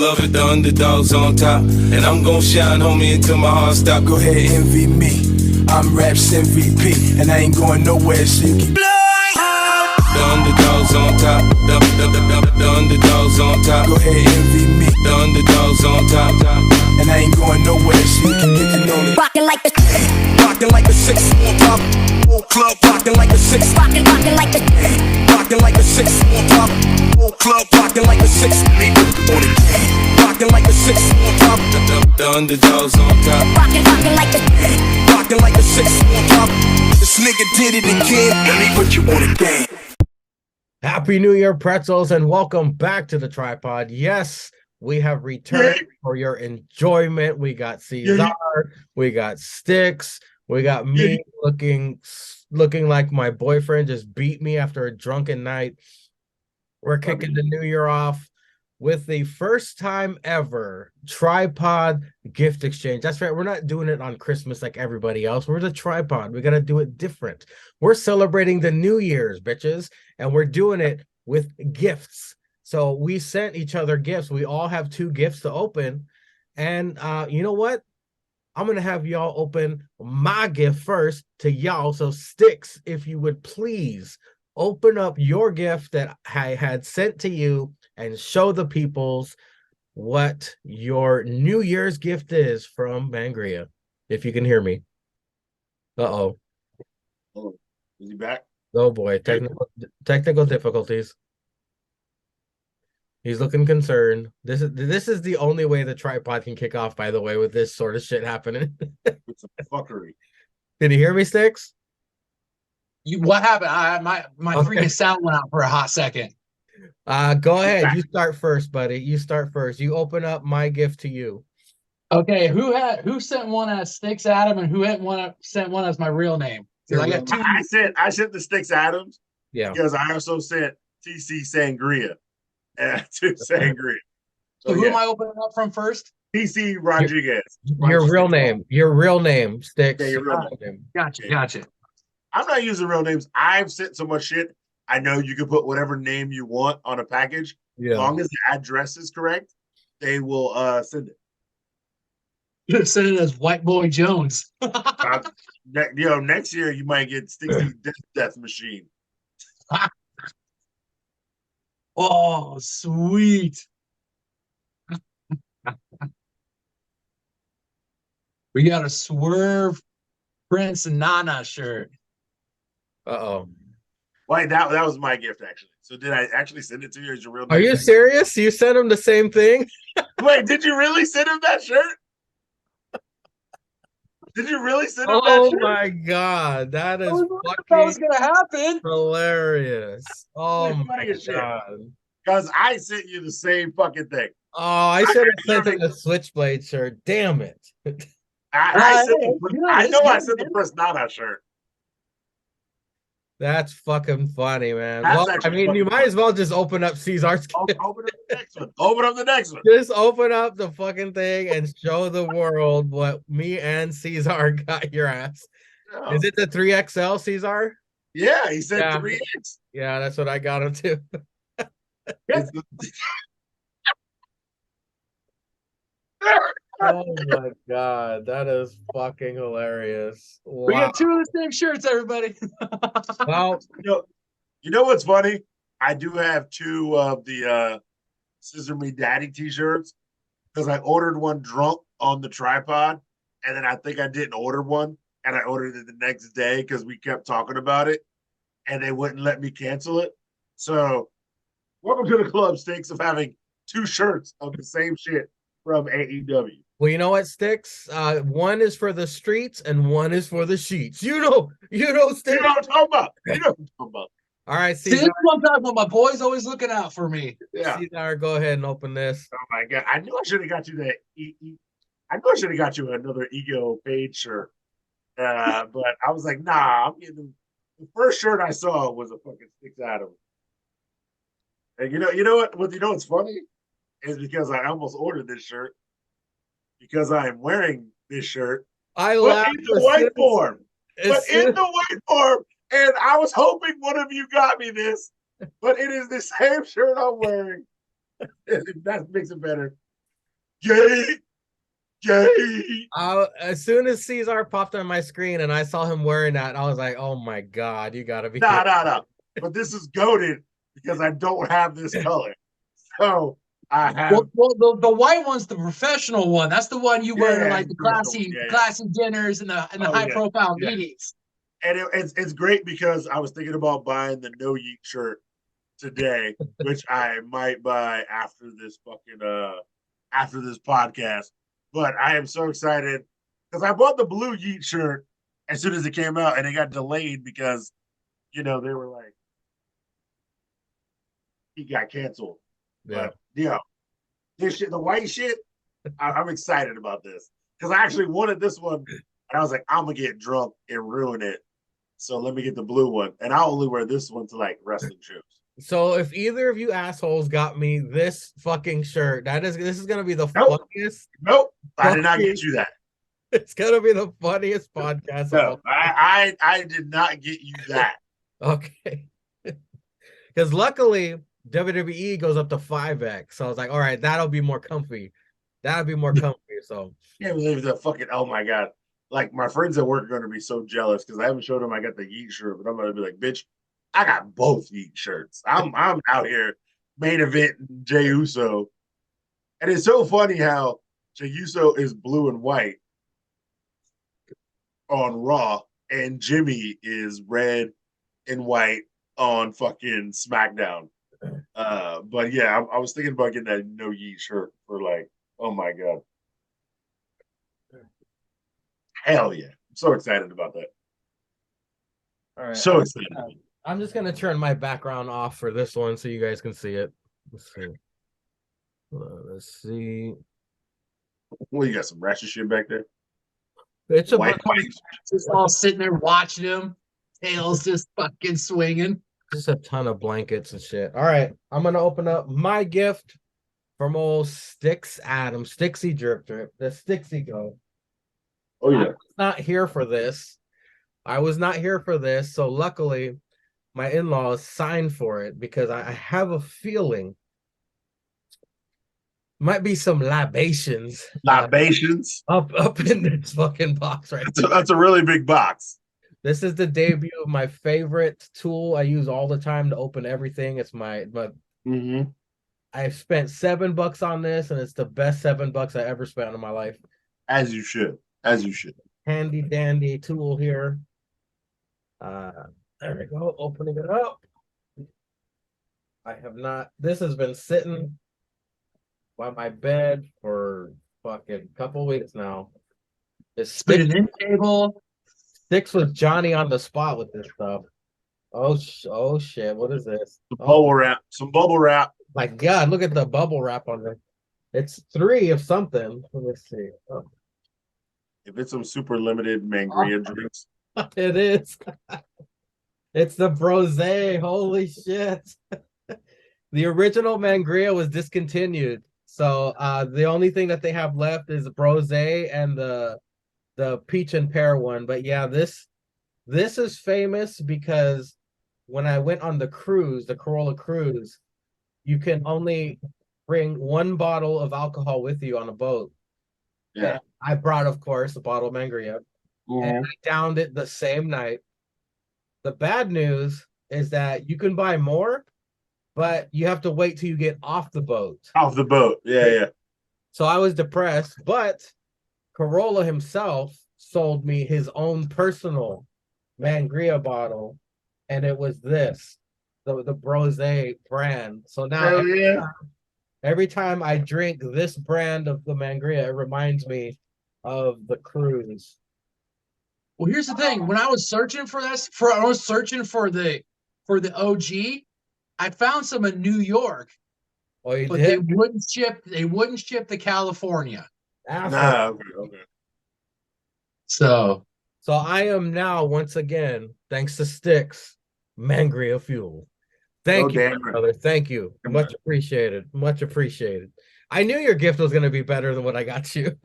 love it, the underdogs on top. And I'm gon' shine, homie, until my heart stop. Go ahead, envy me. I'm Raps MVP, and I ain't going nowhere, so you keep the underdogs on top. The underdogs on top. Go ahead, envy me. The underdogs on top. And I ain't going nowhere, so you keep getting on it. Rockin' like the Rockin' like the 6 on top. Whole club rockin' like the 6. rockin' like the Rockin' like the 6 on top. Whole club rockin' like the 6. On it. Rockin' like the 6 on top. The underdogs on top. rockin' like the Rockin' like the 6 on top. This nigga did it again. Let me put you on the game. Happy New Year, pretzels, and welcome back to the tripod. Yes, we have returned for your enjoyment. We got Cesar, we got Sticks, we got me looking like my boyfriend just beat me after a drunken night. We're kicking the new year off with the first time ever tripod gift exchange. That's right. We're not doing it on Christmas like everybody else. We're the tripod. We got to do it different. We're celebrating the New Year's, bitches, and we're doing it with gifts. So we sent each other gifts. We all have 2 gifts to open. And you know what? I'm going to have y'all open my gift first to y'all. So Sticks, if you would please open up your gift that I had sent to you and show the peoples what your New Year's gift is from Mangria, if you can hear me. Uh-oh. Oh, is he back? Oh boy, technical difficulties. He's looking concerned. This is the only way the tripod can kick off, by the way, with this sort of shit happening. It's a fuckery. Did you hear me, Sticks? What happened? My Okay. freaking sound went out for a hot second. Go ahead. You start first, buddy. You start first. You open up my gift to you. Okay, who sent one as Sticks Adam and who sent one as my real name? Your I real got two. I sent the Sticks Adams Yeah. because I also sent TC Sangria to Sangria. So who am I opening up from first? TC Rodriguez. Your real name. Your real name, Sticks. Yeah, your real name. Gotcha. I'm not using real names. I've sent so much shit. I know you can put whatever name you want on a package. Yeah. As long as the address is correct, they will send it. Send it as White Boy Jones. Next year you might get Sticky Death Machine. Oh, sweet. We got a Swerve Prince Nana shirt. Uh-oh. Wait, that was my gift actually. So did I actually send it to you as your real name? Are you serious? You sent him the same thing? Wait, did you really send him that shirt? Did you really send him that Oh shirt? my god, that is That was fucking gonna happen. hilarious. Oh my god. Because I sent you the same fucking thing. Oh, I should have sent him the Switchblade shirt. Damn it. I sent the Prince Nana shirt. That's fucking funny, man. That's Well, I actually mean, you fucking might as well just open up Caesar's gift. Open up the next one. Open up the next one. Just open up the fucking thing and show the world what me and Caesar got your ass. Oh. Is it the 3XL, Caesar? Yeah, he said Yeah. 3X. Yeah, that's what I got him too. Oh my god, that is fucking hilarious. We Wow. got 2 of the same shirts, everybody. Well, You know what's funny? I do have 2 of the Scissor Me Daddy t-shirts because I ordered one drunk on the tripod, and then I think I didn't order one, and I ordered it the next day because we kept talking about it, and they wouldn't let me cancel it. So, welcome to the club, Sticks, of having 2 shirts of the same shit from AEW. well, you know what, Sticks? One is for the streets and one is for the sheets. You know, Sticks. You know what I'm talking about. All right, See, this Caesar. one time when my boy's always looking out for me. Yeah. Caesar, go ahead and open this. Oh my god! I knew I should have got you that. I knew I should have got you another Ego Page shirt, but I was like, nah. I'm getting the first shirt I saw was a fucking Sticks Adam. And you know what? What's funny is because I almost ordered this shirt because I am wearing this shirt, I but laughed. in the white form. But in the white form, and I was hoping one of you got me this, but it is the same shirt I'm wearing. That makes it better. Gay, gay. As soon as Caesar popped on my screen and I saw him wearing that, I was like, "Oh my god, you gotta be Nah, kidding!" nah, nah. But this is goaded because I don't have this color. So I have, The white one's the professional one. That's the one you wear to yeah, like it's the professional. Yeah, yeah. classy dinners and the Oh high yeah, profile yeah. meetings. And it's great because I was thinking about buying the No Yeet shirt today, which I might buy after this podcast. But I am so excited because I bought the blue Yeet shirt as soon as it came out, and it got delayed because they were like he got canceled. Yeah. But this shit, the white shit, I'm excited about this because I actually wanted this one, and I was like, I'm gonna get drunk and ruin it. So let me get the blue one, and I'll only wear this one to like wrestling shows. So if either of you assholes got me this fucking shirt, this is gonna be the Nope. funniest. Nope, I did not get you that. It's gonna be the funniest podcast of No, all time. I did not get you that. Okay. Because luckily WWE goes up to 5X. So I was like, all right, that'll be more comfy. That'll be more comfy. So Can't believe the fucking oh my god. Like my friends at work are gonna be so jealous because I haven't showed them I got the Yeet shirt, but I'm gonna be like, bitch, I got both Yeet shirts. I'm out here main event Jey Uso. And it's so funny how Jey Uso is blue and white on Raw, and Jimmy is red and white on fucking SmackDown. But yeah, I was thinking about getting that No Yeet shirt for like, oh my god, hell yeah! I'm so excited about that. all right. So excited. I'm just gonna turn my background off for this one so you guys can see it. Let's see. Let's see. Well, you got some ratchet shit back there. It's a White. Just all sitting there watching him, tails just fucking swinging. just a ton of blankets and shit. All right, I'm gonna open up my gift from old Sticks Adam, Stixy Drip Drip, the Stixy Go. Oh I yeah. was not here for this. I was not here for this. So luckily, my in-laws signed for it because I have a feeling might be some libations Libations. up in this fucking box right here. That's a really big box. This is the debut of my favorite tool I use all the time to open everything. It's my Mm-hmm. I spent $7 on this, and it's the best $7 I ever spent in my life. As you should. As you should. Handy dandy tool here. There we go. Opening it up. I have not. This has been sitting by my bed for fucking couple weeks now. It's Put an end table. Sticks with Johnny on the spot with this stuff. Oh shit! What is this? Bubble wrap. Some bubble wrap. My God! Look at the bubble wrap on there. It's 3 of something. Let me see. Oh. If it's some super limited Mangria drinks. It is. It's the Brose. Holy shit. The original Mangria was discontinued. So the only thing that they have left is Brose and the peach and pear one. But yeah, this is famous because when I went on the cruise, the Corolla cruise, you can only bring 1 bottle of alcohol with you on a boat. Yeah. And I brought, of course, a bottle of Mangria. And I downed it the same night. The bad news is that you can buy more, but you have to wait till you get off the boat. Off the boat. Yeah, yeah. So I was depressed, but Corolla himself sold me his own personal Mangria bottle, and it was this, the Brose brand. So now every time I drink this brand of the Mangria, it reminds me of the cruise. Well, here's the thing. When I was searching for this, I was searching for the OG. I found some in New York, Oh, you but did? they wouldn't ship. They wouldn't ship to California. Nah, okay. So I am now once again, thanks to Sticks, Mangria Fuel. Thank you, damn brother. Thank you. Much appreciated. Much appreciated. I knew your gift was going to be better than what I got you.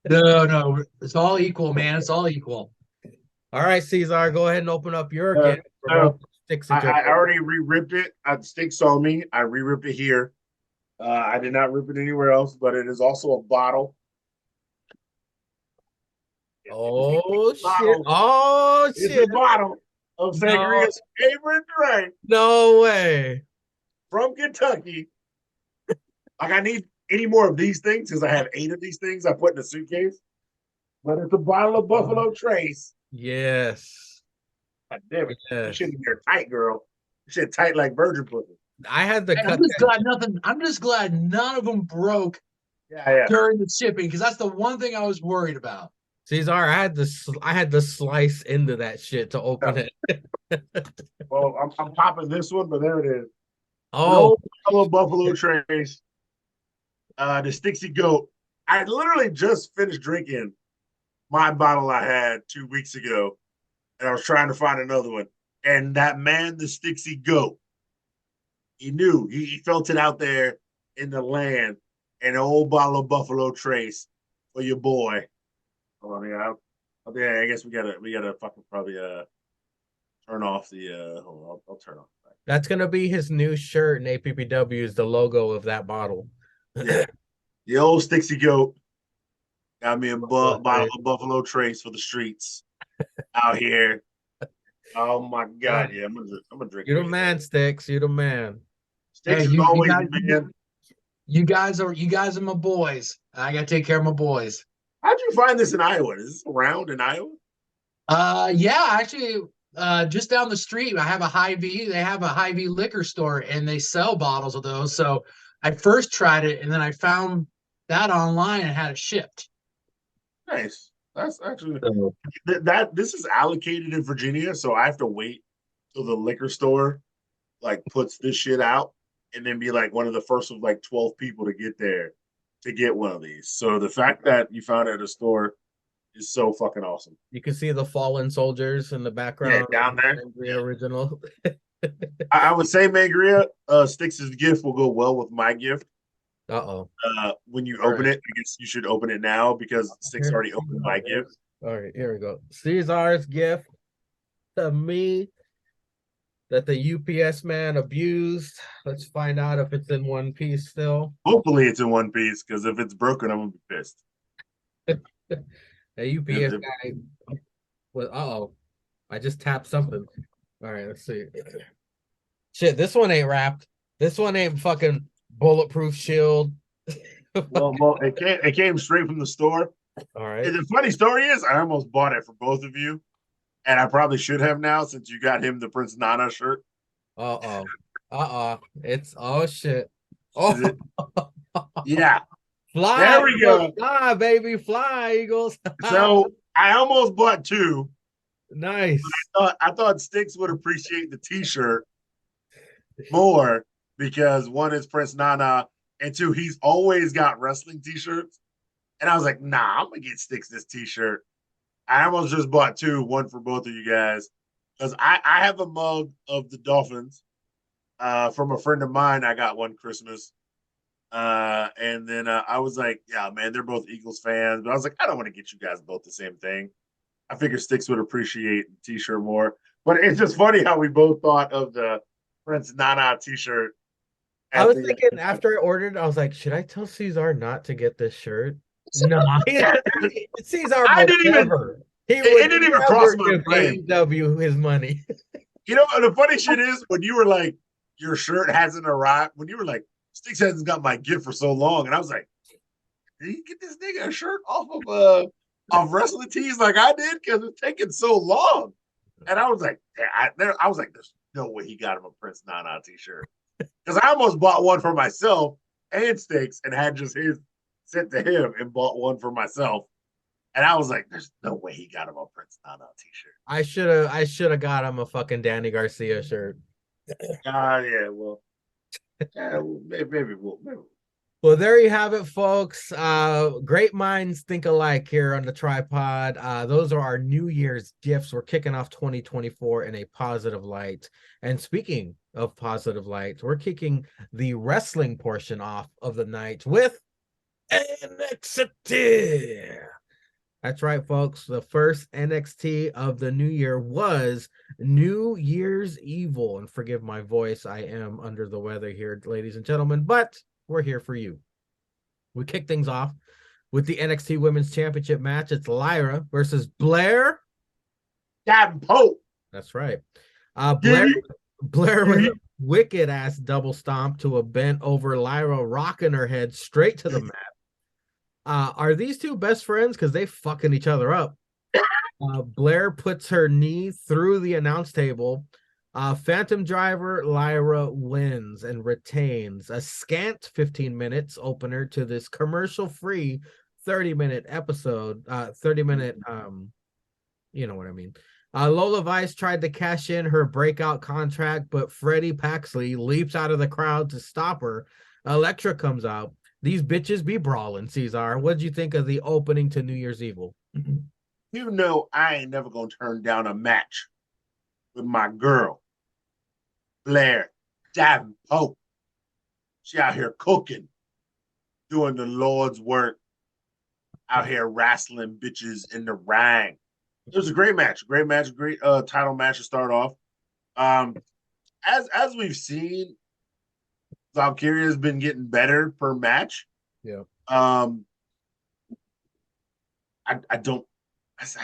no, it's all equal, man. It's all equal. All right, Cesar, go ahead and open up your gift. So Sticks I already re-ripped it. Sticks on me. I re-ripped it here. I did not rip it anywhere else, but it is also a bottle. Oh shit! Bottle. Oh It's shit! a bottle of No, Sangria's favorite drink no way! from Kentucky. Like, I need any more of these things because I have 8 of these things I put in a suitcase. But it's a bottle of Buffalo Trace. Yes, God damn it. You yes. shit in there tight, girl. You shit tight like virgin pussy. I had to Hey, cut I'm just glad none of them broke Yeah, yeah. during the shipping because that's the one thing I was worried about. Cesar. I had to slice into that shit to open Yeah. it. Well, I'm popping this one, but there it is. Good Oh, old Buffalo Trace. The Stixie Goat. I literally just finished drinking my bottle I had 2 weeks ago, and I was trying to find another one. And that man, the Stixie Goat, he knew. He felt it out there in the land. And an old bottle of Buffalo Trace for your boy. Oh yeah, I guess we gotta fucking probably turn off the hold on, I'll turn off. that's gonna be his new shirt in APPW. Is the logo of that bottle. Yeah, the old Stixie Goat got me a bottle of Buffalo Trace for the streets out here. Oh my god, yeah, I'm gonna drink. You the man, Sticks. You the man. Sticks Hey, is always the man. you guys are my boys. I gotta take care of my boys. How'd you find this in Iowa? Is this around in Iowa? Yeah, actually, just down the street, I have a Hy-Vee. They have a Hy-Vee liquor store, and they sell bottles of those. So I first tried it, and then I found that online and had it shipped. Nice. That's actually So, that this is allocated in Virginia, so I have to wait till the liquor store like puts this shit out and then be like one of the first of like 12 people to get there to get one of these. So the fact that you found it at a store is so fucking awesome. You can see the fallen soldiers in the Yeah, background. down there. The Yeah. original. I would say Mangria, Sticks' gift will go well with my gift. Uh-oh. When you All open right. it, I guess you should open it now because Sticks already opened my gift. All right, here we go. Cesar's gift to me that the UPS man abused. Let's find out if it's in one piece still. Hopefully it's in one piece because if it's broken, I'm gonna be pissed. A UPS guy. Well, uh-oh. I just tapped something. All right, let's see. Shit, this one ain't wrapped. This one ain't fucking bulletproof shield. Well, it came straight from the store. All right. And the funny story is, I almost bought it for both of you, and I probably should have now since you got him the Prince Nana shirt. Uh-oh. It's oh shit. Is it? Yeah. Fly. There we go. Fly, baby. Fly, Eagles. So I almost bought 2. Nice. I thought Sticks would appreciate the T-shirt more because 1 is Prince Nana, and 2, he's always got wrestling T-shirts. And I was like, nah, I'm gonna get Sticks this T-shirt. I almost just bought 2, 1 for both of you guys, because I have a mug of the Dolphins from a friend of mine. I got one Christmas, and then I was like, yeah, man, they're both Eagles fans, but I was like, I don't want to get you guys both the same thing. I figured Sticks would appreciate the T-shirt more, but it's just funny how we both thought of the Prince Nana T-shirt. I was thinking after I ordered, I was like, should I tell Cesar not to get this shirt? No, Cesar I would didn't even. never. He It would didn't even never cross my give brain. AEW his money. You know, the funny shit is when you were like, your shirt hasn't arrived. When you were like, Sticks hasn't got my gift for so long, and I was like, did he get this nigga a shirt off of wrestling tees like I did? Because it's taking so long. And I was like, I was like, there's no way he got him a Prince Nana T-shirt. Because I almost bought one for myself and Sticks and had just his sent to him and bought one for myself. And I was like, there's no way he got him a Prince Nana T-shirt. I should have got him a fucking Danny Garcia shirt. Yeah, well, maybe we'll. Well, there you have it, folks. Great minds think alike here on the tripod. Those are our New Year's gifts. We're kicking off 2024 in a positive light. And speaking of positive light, we're kicking the wrestling portion off of the night with NXT. That's right, folks. The first NXT of the new year was New Year's Evil. And forgive my voice, I am under the weather here, ladies and gentlemen. But we're here for you. We kick things off with the NXT Women's Championship match. It's Lyra versus Blair. Davenport. That's right. Blair with a wicked ass double stomp to a bent over Lyra, rocking her head straight to the mat. Are these two best friends? Because they fucking each other up. Blair puts her knee through the announce table. Phantom Driver, Lyra wins and retains a scant 15 minutes opener to this commercial-free 30-minute episode. 30-minute, you know what I mean. Lola Vice tried to cash in her breakout contract, but Freddie Paxley leaps out of the crowd to stop her. Elektra comes out. These bitches be brawling, Cesar. What'd you think of the opening to New Year's Evil? You know I ain't never gonna turn down a match with my girl, Blair Davenport. She out here cooking, doing the Lord's work, out here wrestling bitches in the ring. It was a great match, great title match to start off. As we've seen, Valkyria has been getting better per match. Yeah. I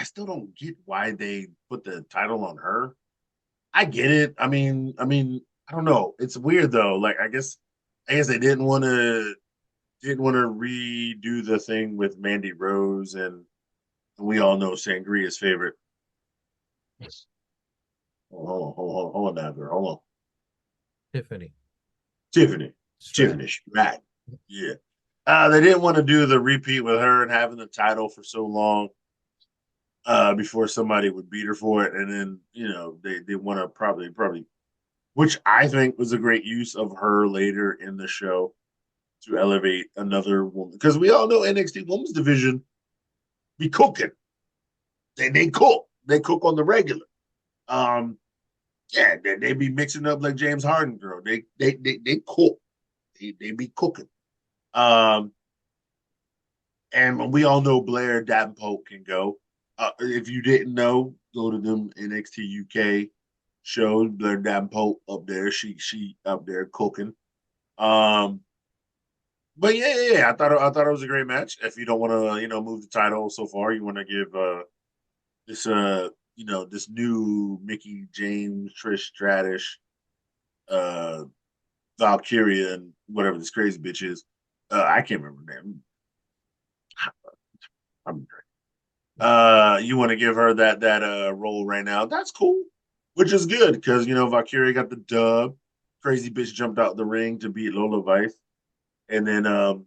still don't get why they put the title on her. I get it. I mean, I don't know. It's weird though. Like, I guess they didn't want to redo the thing with Mandy Rose, and we all know Sangria's favorite. Hold on now, girl. Hold on. Tiffany, right? Yeah. They didn't want to do the repeat with her and having the title for so long. Before somebody would beat her for it, and then they want to probably, which I think was a great use of her later in the show to elevate another woman, because we all know NXT Women's Division be cooking. They cook on the regular. Yeah, they be mixing up like James Harden, girl. They cook. They be cooking. And we all know Blair Davenport can go. If you didn't know, go to them NXT UK shows. Blair Davenport up there. She up there cooking. But yeah. I thought it was a great match. If you don't want to, move the title so far, you want to give this this new Mickey James, Trish Stratus, Valkyria, and whatever this crazy bitch is. I can't remember her name. I'm great. You want to give her that role right now? That's cool, which is good because Valkyria got the dub. Crazy bitch jumped out the ring to beat Lola Vice, and then other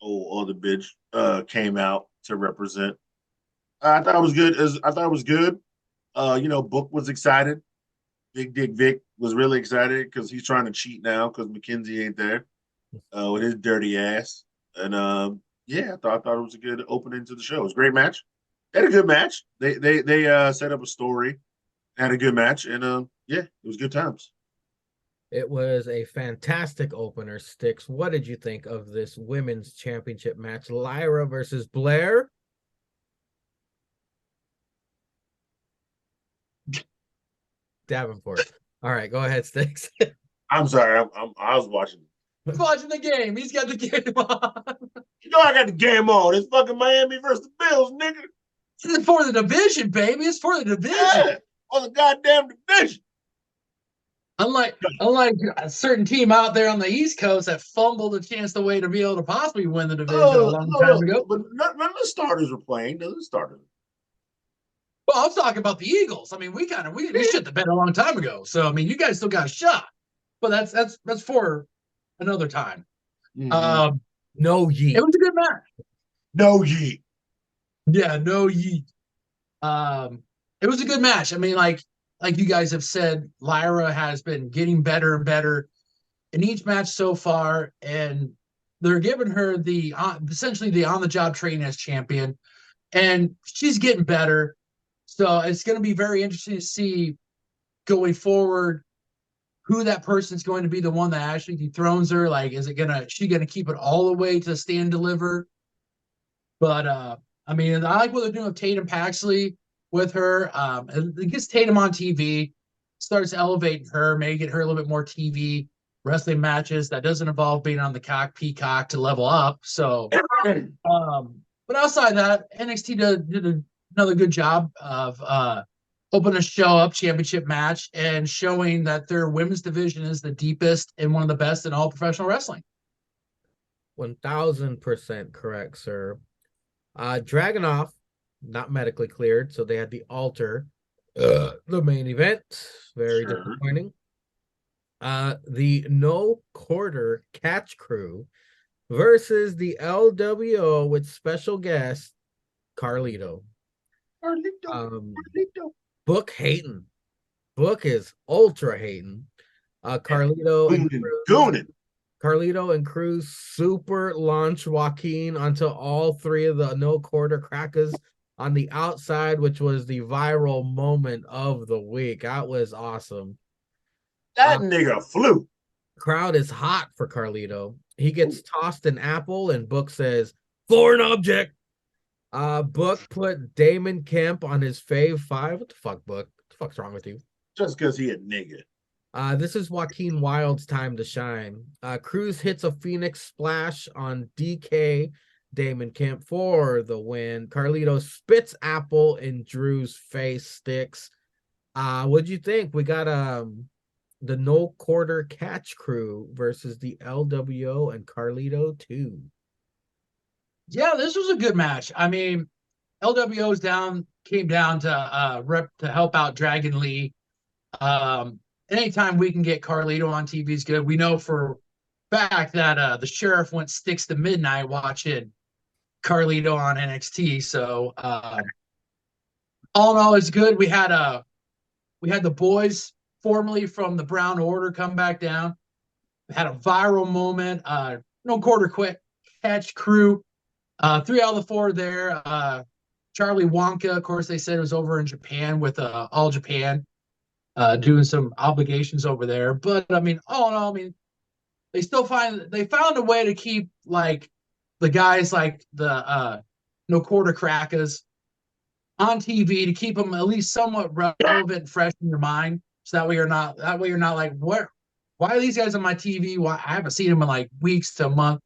bitch came out to represent. I thought it was good. Book was excited. Big Dick Vic was really excited because he's trying to cheat now because McKenzie ain't there with his dirty ass. And I thought it was a good opening to the show. It was a great match. They had a good match. They set up a story, had a good match, and it was good times. It was a fantastic opener, Sticks. What did you think of this women's championship match? Lyra versus Blair? Davenport. All right, go ahead, Sticks. I'm sorry. I was watching. He's watching the game. He's got the game on. I got the game on. It's fucking Miami versus the Bills, nigga. It's for the division, baby. It's for the division. Yeah, on the goddamn division. Unlike a certain team out there on the East Coast that fumbled a chance the way to be able to possibly win the division a long time ago. But none of the starters were playing. None of the starters. Well, I'm talking about the Eagles. I mean, we shit the bed a long time ago. So I mean, you guys still got a shot. But that's for another time. Mm-hmm. No yeet. It was a good match. No yeet. Yeah, no yeet. It was a good match. I mean, like you guys have said, Lyra has been getting better and better in each match so far, and they're giving her essentially the on-the-job training as champion, and she's getting better. So it's going to be very interesting to see going forward who that person's going to be, the one that actually dethrones her. Like, is she gonna keep it all the way to Stand Deliver? But I mean, I like what they're doing with Tatum Paxley with her. It gets Tatum on TV, starts elevating her, maybe get her a little bit more TV wrestling matches that doesn't involve being on the peacock to level up. So, but outside that, NXT did another good job of opening a show up championship match and showing that their women's division is the deepest and one of the best in all professional wrestling. 1000% correct, sir. Dragunov, not medically cleared, so they had the altar. The main event, very disappointing. The no quarter catch crew versus the LWO with special guest Carlito. Book hating. Book is ultra hating. Carlito and Cruz super launch Joaquin onto all three of the no quarter crackers on the outside, which was the viral moment of the week. That was awesome. That nigga flew. Crowd is hot for Carlito. He gets tossed an apple, and Book says, "Foreign object." Book put Damon Kemp on his fave 5. What the fuck, Book? What the fuck's wrong with you? Just because he a nigga. This is Joaquin Wild's time to shine. Cruz hits a Phoenix splash on DK Damon Kemp for the win. Carlito spits apple in Drew's face, sticks. What'd you think? We got the no quarter catch crew versus the LWO and Carlito 2. Yeah, this was a good match. I mean, LWO's came down to help out Dragon Lee. Anytime we can get Carlito on TV is good. We know for fact that the sheriff went sticks to midnight watching Carlito on NXT. So all in all, it's good. We had the boys formerly from the Brown Order come back down. We had a viral moment. No quarter quick catch crew. 3 out of the 4 there. Charlie Wonka, of course, they said was over in Japan with All Japan, doing some obligations over there. But I mean, all in all, I mean, they found a way to keep like the guys like the no quarter crackers on TV to keep them at least somewhat relevant and fresh in your mind. So that way you're not like, why are these guys on my TV? Why I haven't seen them in like weeks to a month.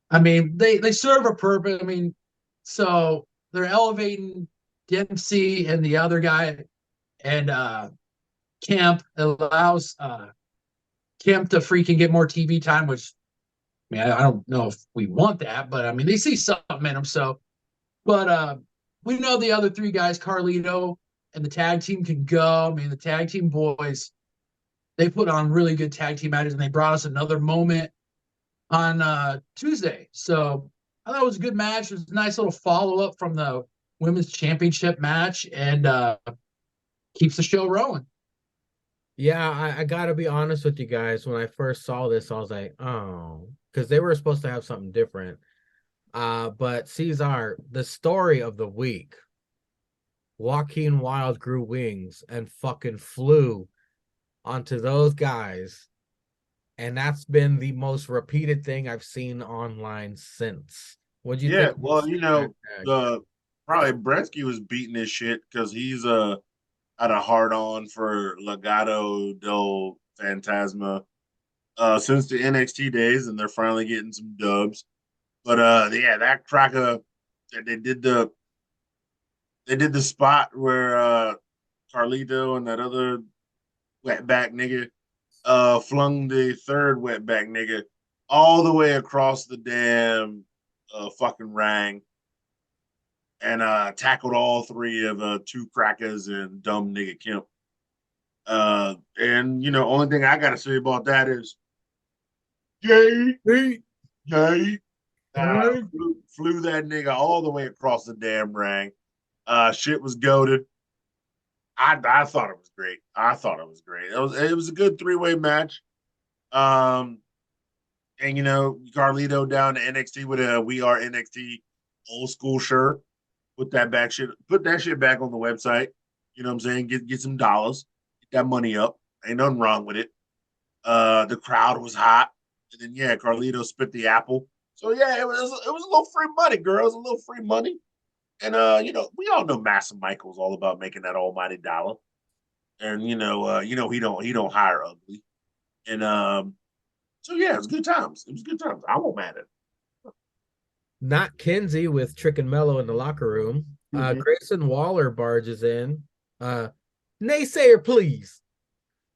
I mean, they serve a purpose. I mean, so they're elevating Dempsey and the other guy, and Kemp. It allows Kemp to freaking get more TV time, which I mean, I don't know if we want that, but I mean, they see something in him. So, but we know the other 3 guys, Carlito and the tag team, can go. I mean, the tag team boys, they put on really good tag team matches, and they brought us another moment on Tuesday. So I thought it was a good match. It was a nice little follow-up from the women's championship match, and keeps the show rolling. Yeah, I gotta be honest with you guys. When I first saw this, I was like, oh, because they were supposed to have something different. But Cesar, the story of the week, Joaquin Wild grew wings and fucking flew onto those guys. And that's been the most repeated thing I've seen online since. What'd you think? Well, probably Bretsky was beating this shit because he's had a hard on for Legado del Fantasma since the NXT days, and they're finally getting some dubs. But that cracker, they did the spot where Carlito and that other wetback nigga flung the third wetback nigga all the way across the damn fucking ring and tackled all 3 of 2 crackers and dumb nigga Kemp. And only thing I gotta say about that is Jay flew that nigga all the way across the damn ring. Shit was goated. I thought it was great. It was a good 3-way match. And Carlito down to NXT with a "We Are NXT" old school shirt. Put that shit back on the website. You know what I'm saying? Get some dollars, get that money up. Ain't nothing wrong with it. The crowd was hot, and then Carlito spit the apple. So it was a little free money, girls. A little free money. And we all know Massa Michael's all about making that almighty dollar. And he don't hire ugly. And So yeah, it was good times. It was good times. I won't mad at it. Not Kinsey with Trick and Mello in the locker room. Mhm. Grayson Waller barges in. Naysayer, please.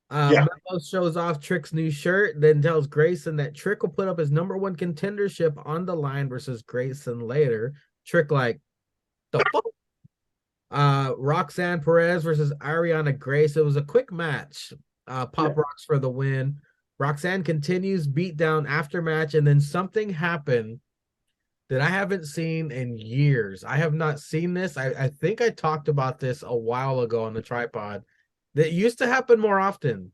Yeah. Mello shows off Trick's new shirt, then tells Grayson that Trick will put up his #1 contendership on the line versus Grayson later. Trick like, the fuck? Roxanne Perez versus Ariana Grace. It was a quick match. Yeah. Pop Rocks for the win. Roxanne continues beat down after match, and then something happened that I haven't seen in years. I have not seen this. I think I talked about this a while ago on the tripod. That used to happen more often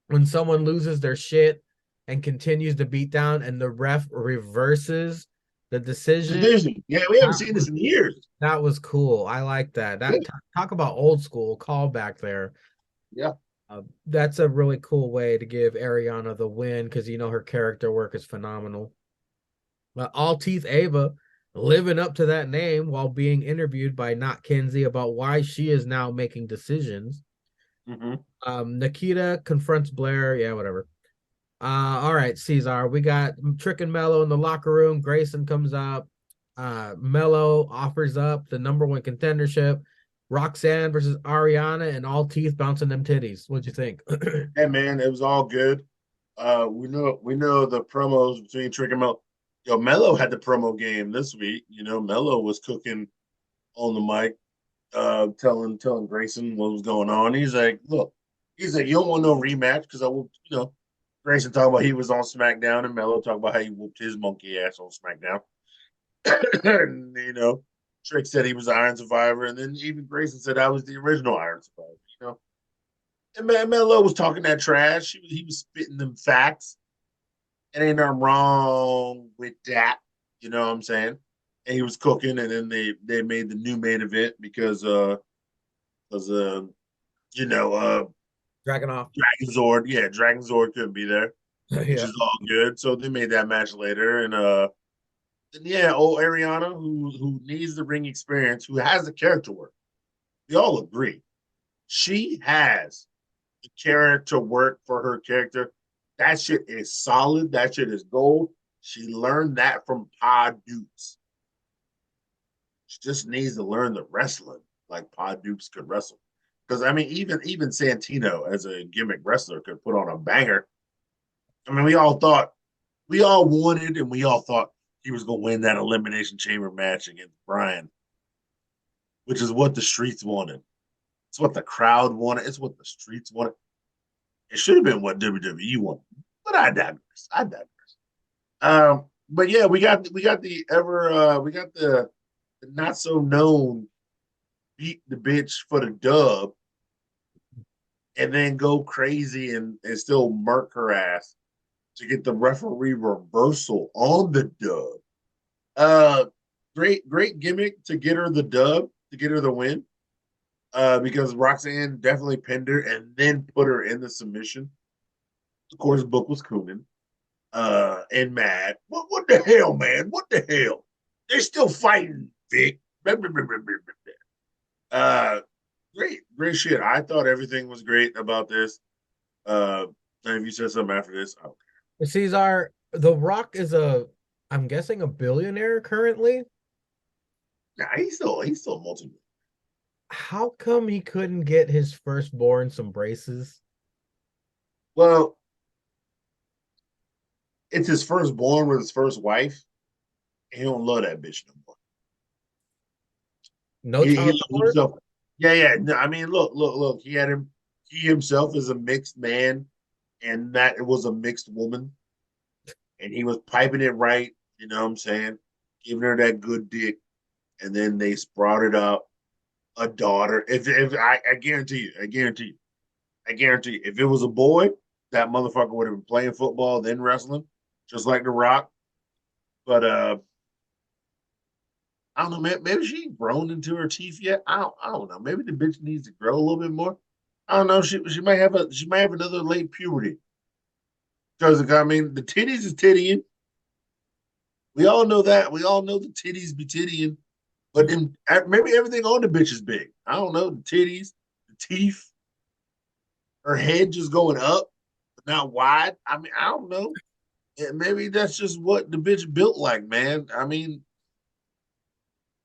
when someone loses their shit and continues to beat down, and the ref reverses the decision. Division. Yeah, we haven't That seen this was, in years. that was cool. I like that. Yeah. Talk about old school callback there. Yeah. That's a really cool way to give Ariana the win because her character work is phenomenal. All Teeth Ava living up to that name while being interviewed by Not Kinsey about why she is now making decisions. Mm-hmm. Nikita confronts Blair. Yeah, whatever. All right, Cesar. We got Trick and Mello in the locker room. Grayson comes up. Mello offers up the #1 contendership. Roxanne versus Ariana and All Teeth bouncing them titties. What'd you think? Hey man, it was all good. We know the promos between Trick and Mello. Yo, Mello had the promo game this week. Mello was cooking on the mic, telling Grayson what was going on. He's like, look, you don't want no rematch because I will, Grayson talked about he was on SmackDown and Mello talked about how he whooped his monkey ass on SmackDown. And, Trick said he was the Iron Survivor, and then even Grayson said I was the original Iron Survivor. And man, Mello was talking that trash. He was spitting them facts. And ain't nothing wrong with that. You know what I'm saying? And he was cooking, and then they made the new main event because you know Dragon off. Dragon Zord, yeah, Dragon Zord couldn't be there, which Yeah. is all good. So they made that match later, and yeah, old Ariana who needs the ring experience, who has the character work. We all agree she has the character work for her character. That shit is solid. That shit is gold. She learned that from Pod Dukes. She just needs to learn the wrestling like Pod Dukes could wrestle. Because I mean, even Santino as a gimmick wrestler could put on a banger. I mean, we all wanted, and we all thought he was going to win that elimination chamber match against Brian, which is what the streets wanted. It's what the crowd wanted. It's what the streets wanted. It should have been what WWE wanted, but I digress. But yeah, we got the not so known beat the bitch for the dub, and then go crazy and still murk her ass to get the referee reversal on the dub. Uh, great gimmick to get her the dub, to get her the win. Because Roxanne definitely pinned her and then put her in the submission. Of course, Book was cooning and mad. What the hell, man? What the hell? They're still fighting, Vic. Uh, great shit. I thought everything was great about this. And if you said something after this, okay. Cesar, The Rock is I'm guessing a billionaire currently. Nah, he's still multi. How come he couldn't get his firstborn some braces? Well, it's his firstborn with his first wife. He don't love that bitch no more. No He child loves support? himself. Yeah, yeah. No, I mean, look. He himself is a mixed man, and that it was a mixed woman, and he was piping it right. You know what I'm saying? Giving her that good dick, and then they sprouted up a daughter. If I guarantee you, if it was a boy, that motherfucker would have been playing football then wrestling, just like The Rock. But I don't know. Maybe she ain't grown into her teeth yet. I don't know. Maybe the bitch needs to grow a little bit more. I don't know. She might have another late puberty. Because I mean, the titties is tittying. We all know that. We all know the titties be tittying. But then maybe everything on the bitch is big. I don't know. The titties, the teeth, her head just going up, but not wide. I mean, I don't know. maybe that's just what the bitch built like, man. I mean,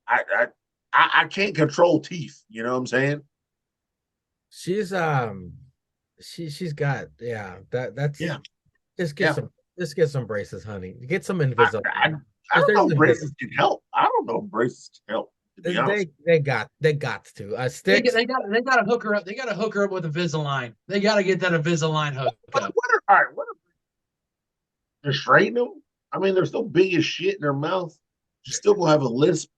I I I can't control teeth. You know what I'm saying? She's she's got that's Yeah, just get yeah. some braces, honey. Get some I, Invisalign. I don't There's know if braces can help. I don't know if braces can help, to be honest. they got to sticks. They got to hook her up. They got to hook her up with a Invisalign. They got to get that Invisalign hookup. All right, what are they straighten them? I mean, they're still big as shit in their mouth. You still gonna have a lisp.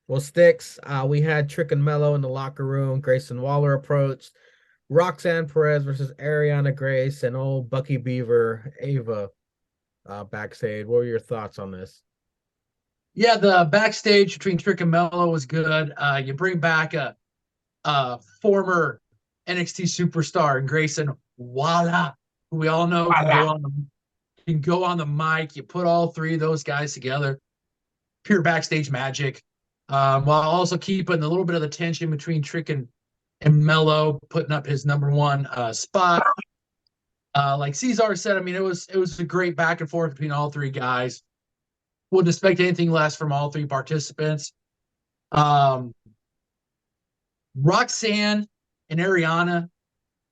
Well, sticks. We had Trick and Mello in the locker room. Grayson Waller approached. Roxanne Perez versus Ariana Grace and old Bucky Beaver Ava backstage. What were your thoughts on this? Yeah, the backstage between Trick and Mello was good. You bring back a former NXT superstar and Grayson Waller, who we all know can go on the mic. You put all three of those guys together, pure backstage magic, while also keeping a little bit of the tension between Trick and Mello, putting up his number one spot. Like Cesar said, I mean, it was a great back and forth between all three guys. Wouldn't expect anything less from all three participants. Um, Roxanne and Ariana,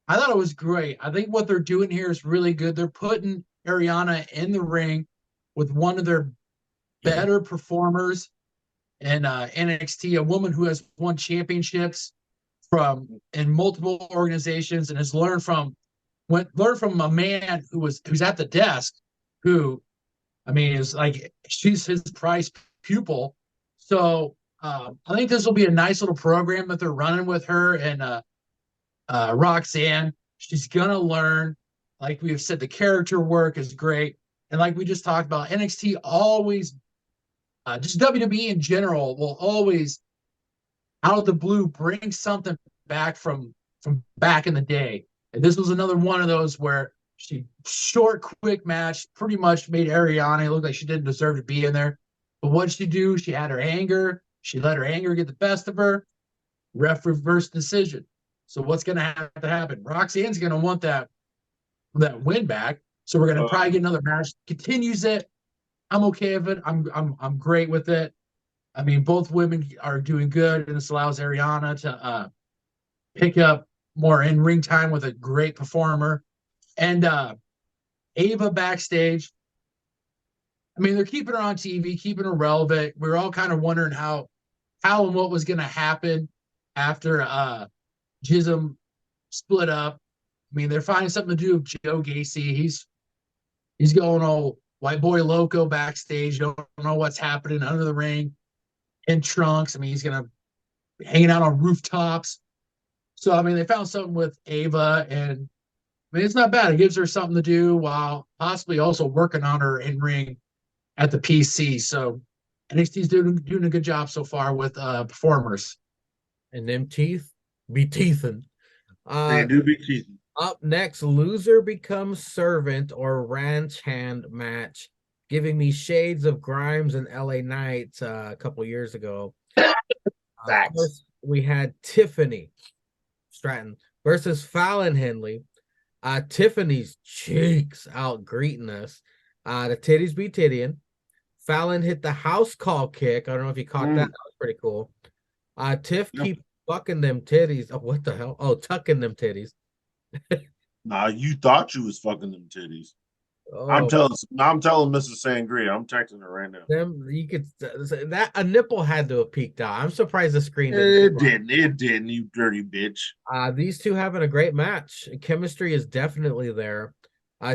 I thought it was great. I think what they're doing here is really good. They're putting Ariana in the ring with one of their better performers in NXT, a woman who has won championships from in multiple organizations and has learned from a man who's at the desk, who I mean is like she's his prized pupil. So I think this will be a nice little program that they're running with her and Roxanne. She's gonna learn. Like we've said, the character work is great, and like we just talked about, NXT always, just WWE in general, will always out of the blue bring something back from back in the day. And this was another one of those where she short, quick match, pretty much made Ariana look like she didn't deserve to be in there. But what did she do? She had her anger. She let her anger get the best of her. Ref reversed decision. So what's going to have to happen? Roxanne's going to want that win back. So we're going to probably get another match. Continues it. I'm okay with it. I'm great with it. I mean, both women are doing good, and this allows Ariana to pick up more in ring time with a great performer. And Ava backstage. I mean, they're keeping her on TV, keeping her relevant. We were all kind of wondering how and what was going to happen after Jism split up. I mean, they're finding something to do with Joe Gacy. He's going all white boy loco backstage. Don't know what's happening under the ring in trunks. I mean, he's gonna be hanging out on rooftops. So I mean, they found something with Ava, and I mean, it's not bad. It gives her something to do while possibly also working on her in ring at the PC. So NXT's doing a good job so far with performers. And them teeth be teething. They do be cheating. Up next, loser becomes servant or ranch hand match, giving me shades of Grimes and LA Knight a couple years ago. Facts. We had Tiffany Stratton versus Fallon Henley. Tiffany's cheeks out greeting us. The titties be tittying. Fallon hit the house call kick. I don't know if you caught that. That was pretty cool. Tiff keep fucking them titties. Oh, what the hell? Oh, tucking them titties. Nah, you thought you was fucking them titties. Oh, I'm telling Mrs. Sangria. I'm texting her right now. them you could that a nipple had to have peeked out. I'm surprised the screen It didn't, you dirty bitch. These two having a great match. Chemistry is definitely there.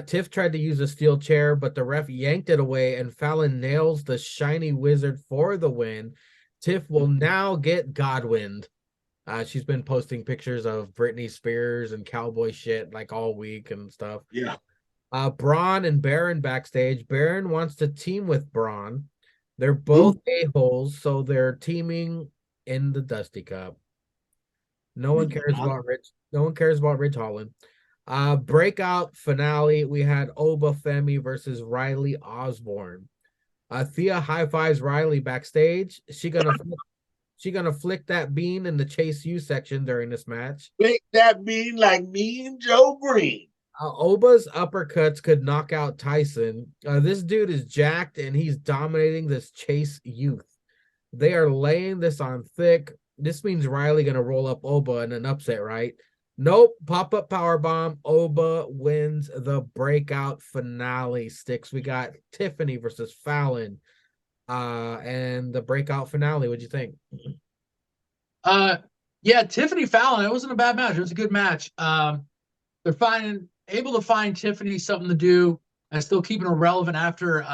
Tiff tried to use a steel chair, but the ref yanked it away, and Fallon nails the shiny wizard for the win. Tiff will now get Godwind. She's been posting pictures of Britney Spears and cowboy shit like all week and stuff. Yeah. Braun and Baron backstage. Baron wants to team with Braun. They're both a-holes, so they're teaming in the Dusty Cup. No one cares about Rich. No one cares about Ridge Holland. Breakout finale. We had Oba Femi versus Riley Osborne. Thea high fives Riley backstage. She gonna flick that bean in the Chase U section during this match. Flick that bean like me and Joe Green. Oba's uppercuts could knock out Tyson. This dude is jacked and he's dominating this Chase youth. They are laying this on thick. This means Riley gonna roll up Oba in an upset, right? Nope. Pop up power bomb. Oba wins the breakout finale. Sticks. We got Tiffany versus Fallon. And the breakout finale. What'd you think? Yeah, Tiffany Fallon. It wasn't a bad match. It was a good match. They're able to find Tiffany something to do and still keeping her relevant after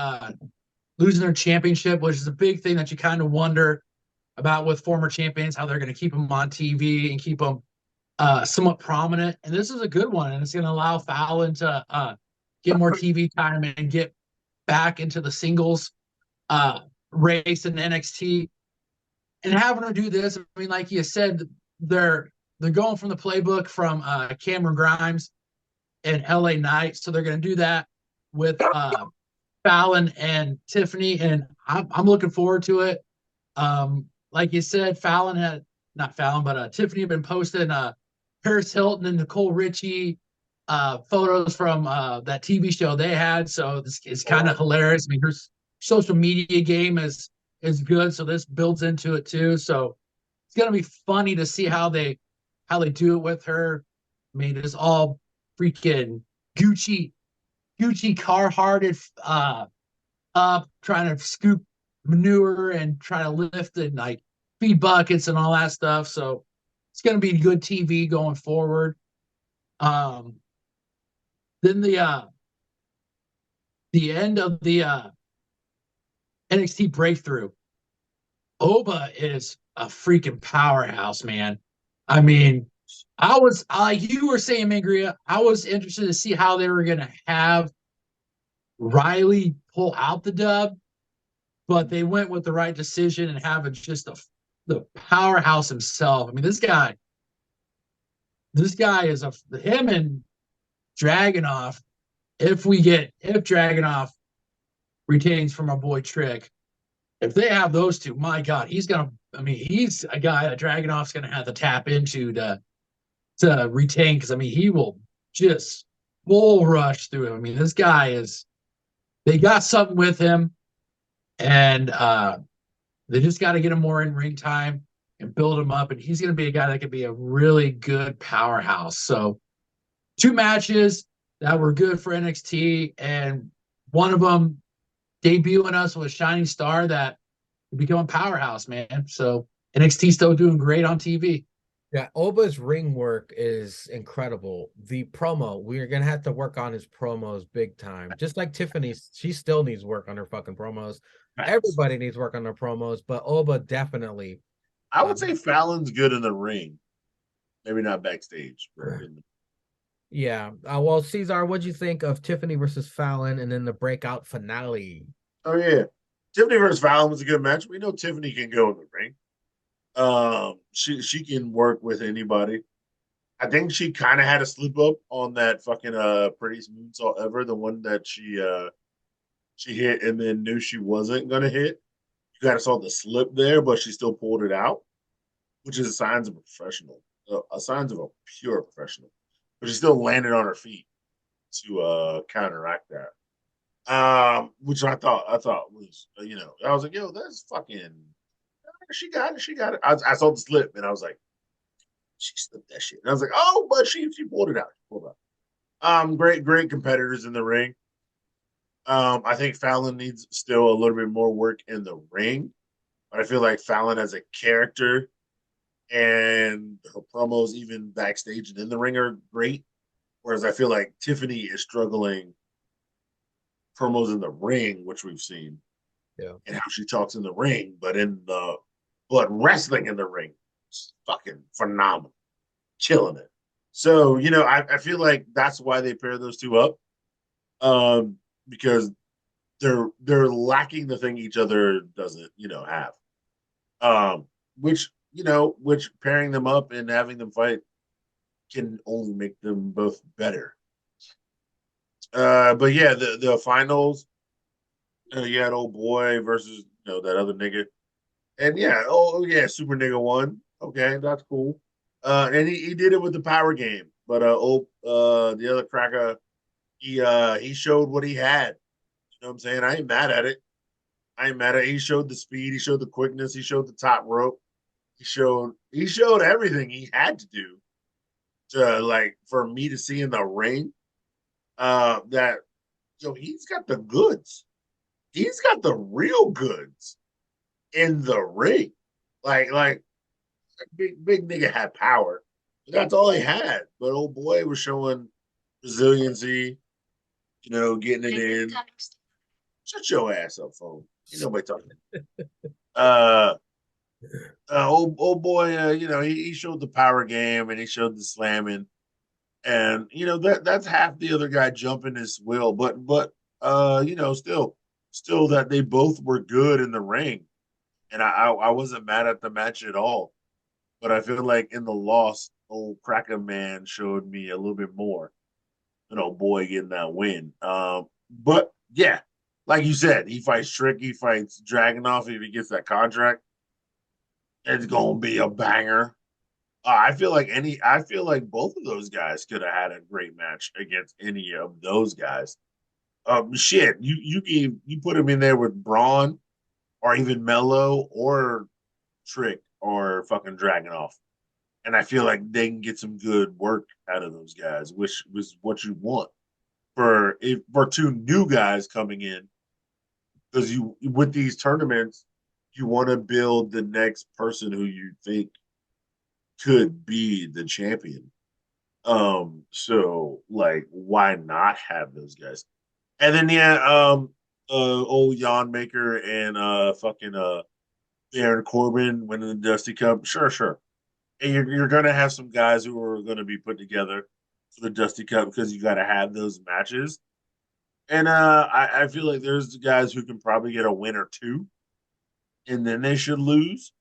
losing their championship, which is a big thing that you kind of wonder about with former champions, how they're going to keep them on TV and keep them somewhat prominent. And this is a good one, and it's going to allow Fallon to get more TV time and get back into the singles race in NXT. And having her do this, I mean, like you said, they're going from the playbook from Cameron Grimes and LA Knight, so they're going to do that with Fallon and Tiffany, and I'm looking forward to it. Like you said, Fallon had not Fallon, but Tiffany had been posting Paris Hilton and Nicole Richie photos from that TV show they had, so this is kind of hilarious. I mean, her social media game is good, so this builds into it too. So it's gonna be funny to see how they do it with her. I mean, it's all freaking Gucci car-hearted up, trying to scoop manure and try to lift it, like feed buckets and all that stuff. So it's going to be good TV going forward. Then the end of the NXT breakthrough. Oba is a freaking powerhouse, man. I mean, I was you were saying, Mangria, I was interested to see how they were going to have Riley pull out the dub, but they went with the right decision and having just the powerhouse himself. I mean, this guy is him and Dragunov. If Dragunov retains from our boy Trick, if they have those two, my God, he's a guy that Dragunov's gonna have to tap into to retain, because I mean he will just bull rush through him. I mean, this guy they got something with him, and they just got to get him more in ring time and build him up. And he's going to be a guy that could be a really good powerhouse. So, two matches that were good for NXT, and one of them debuting us with a shining star that could become a powerhouse, man. So, NXT still doing great on TV. Yeah, Oba's ring work is incredible. The promo, we're gonna have to work on his promos big time. Just like Tiffany, she still needs work on her fucking promos. Everybody needs work on their promos, but Oba definitely. I would say Fallon's good in the ring, maybe not backstage. Yeah. Well, Cesar, what'd you think of Tiffany versus Fallon and then the breakout finale? Oh yeah, Tiffany versus Fallon was a good match. We know Tiffany can go in the ring. She can work with anybody. I think she kind of had a slip up on that fucking prettiest moonsault ever, the one that she hit and then knew she wasn't gonna hit. You kind of saw the slip there, but she still pulled it out, which is signs of a professional, signs of a pure professional. But she still landed on her feet to counteract that. Which I thought was, I was like, yo, that's fucking. She got it. She got it. I saw the slip and I was like, she slipped that shit. And I was like, oh, but she pulled it out. She pulled it out. Great competitors in the ring. I think Fallon needs still a little bit more work in the ring, but I feel like Fallon as a character and her promos, even backstage and in the ring, are great. Whereas I feel like Tiffany is struggling promos in the ring, which we've seen, and how she talks in the ring, but wrestling in the ring is fucking phenomenal, killing it. So I feel like that's why they pair those two up, because they're lacking the thing each other doesn't have, which pairing them up and having them fight can only make them both better. But yeah, the finals, you had old boy versus that other nigga, and super nigga won. Okay, that's cool. And he did it with the power game, But the other cracker, he showed what he had. You know what I'm saying? I ain't mad at it. I ain't mad at it. He showed the speed, he showed the quickness, he showed the top rope, he showed everything he had to do to like for me to see in the ring. That he's got the goods. He's got the real goods in the ring. Like big nigga had power. That's all he had. But old boy was showing resiliency, getting it in. Shut your ass up, phone. Ain't nobody talking. Uh, old boy, he showed the power game and he showed the slamming, and that's half the other guy jumping his will, but still that they both were good in the ring, and I wasn't mad at the match at all, but I feel like in the loss, old Cracker Man showed me a little bit more. Boy getting that win. But yeah, like you said, he fights Trick, he fights Dragunov if he gets that contract. It's gonna be a banger. I feel like both of those guys could have had a great match against any of those guys. Shit, you put him in there with Braun or even Mello or Trick or fucking Dragunov, and I feel like they can get some good work out of those guys, which was what you want for two new guys coming in, because you with these tournaments you want to build the next person who you think could be the champion. So like, why not have those guys? And then old Jan Maker and fucking Baron Corbin winning the Dusty Cup. Sure. And you're gonna have some guys who are gonna be put together for the Dusty Cup because you got to have those matches. And I feel like there's the guys who can probably get a win or two, and then they should lose.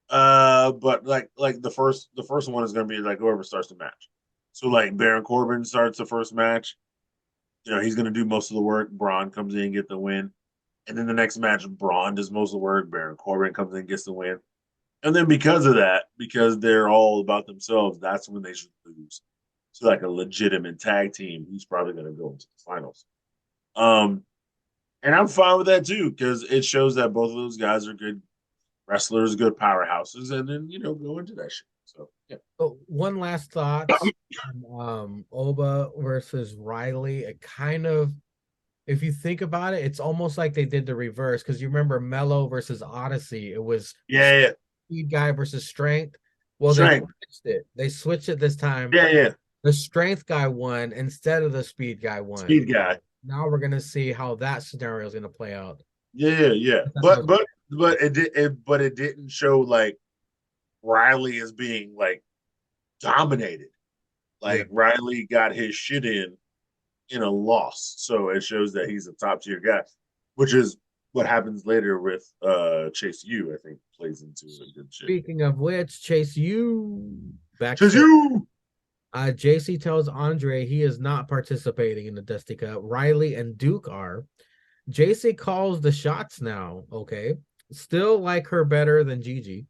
But like the first one is gonna be like whoever starts the match. So like Baron Corbin starts the first match. He's gonna do most of the work. Braun comes in and get the win. And then the next match, Braun does most of the work. Baron Corbin comes in and gets the win. And then because of that, because they're all about themselves, that's when they should lose. So like a legitimate tag team, who's probably gonna go into the finals. And I'm fine with that too, because it shows that both of those guys are good wrestlers, good powerhouses, and then go into that shit. So yeah. Oh, one last thought. Oba versus Riley. It kind of, if you think about it, it's almost like they did the reverse, because you remember Mello versus Odyssey. It was Yeah. speed guy versus strength. Well, Strength. they switched it. They switched it this time. Yeah. The strength guy won instead of the speed guy won. Speed guy. Now we're gonna see how that scenario is gonna play out. Yeah. But it didn't show like Riley as being like dominated. Like Riley got his shit in a loss, so it shows that he's a top tier guy, which is what happens later with Chase U. I think plays into a good shit. Speaking of which, Chase U back. Chase U. JC tells Andre he is not participating in the Dusty Cup. Riley and Duke are. JC calls the shots now. Okay, still like her better than Gigi.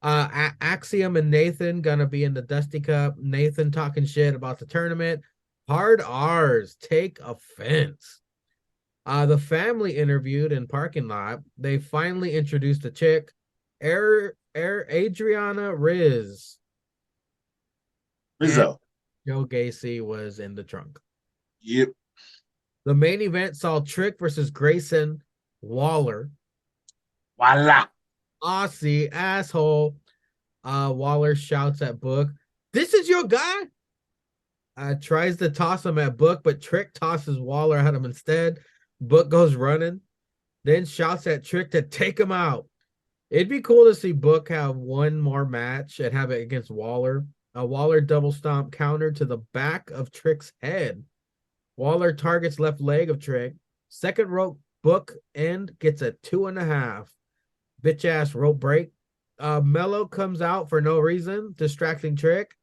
Axiom and Nathan gonna be in the Dusty Cup. Nathan talking shit about the tournament. Hard R's take offense. The family interviewed in parking lot. They finally introduced the chick, Adriana Rizzo. Joe Gacy was in the trunk. Yep. The main event saw Trick versus Grayson Waller. Voila. Aussie asshole. Waller shouts at Book, "This is your guy." Tries to toss him at Book, but Trick tosses Waller at him instead. Book goes running, then shouts at Trick to take him out. It'd be cool to see Book have one more match and have it against Waller. Waller double stomp counter to the back of Trick's head. Waller targets left leg of Trick. Second rope Book end gets a 2.5. Bitch ass rope break. Mello comes out for no reason, distracting Trick.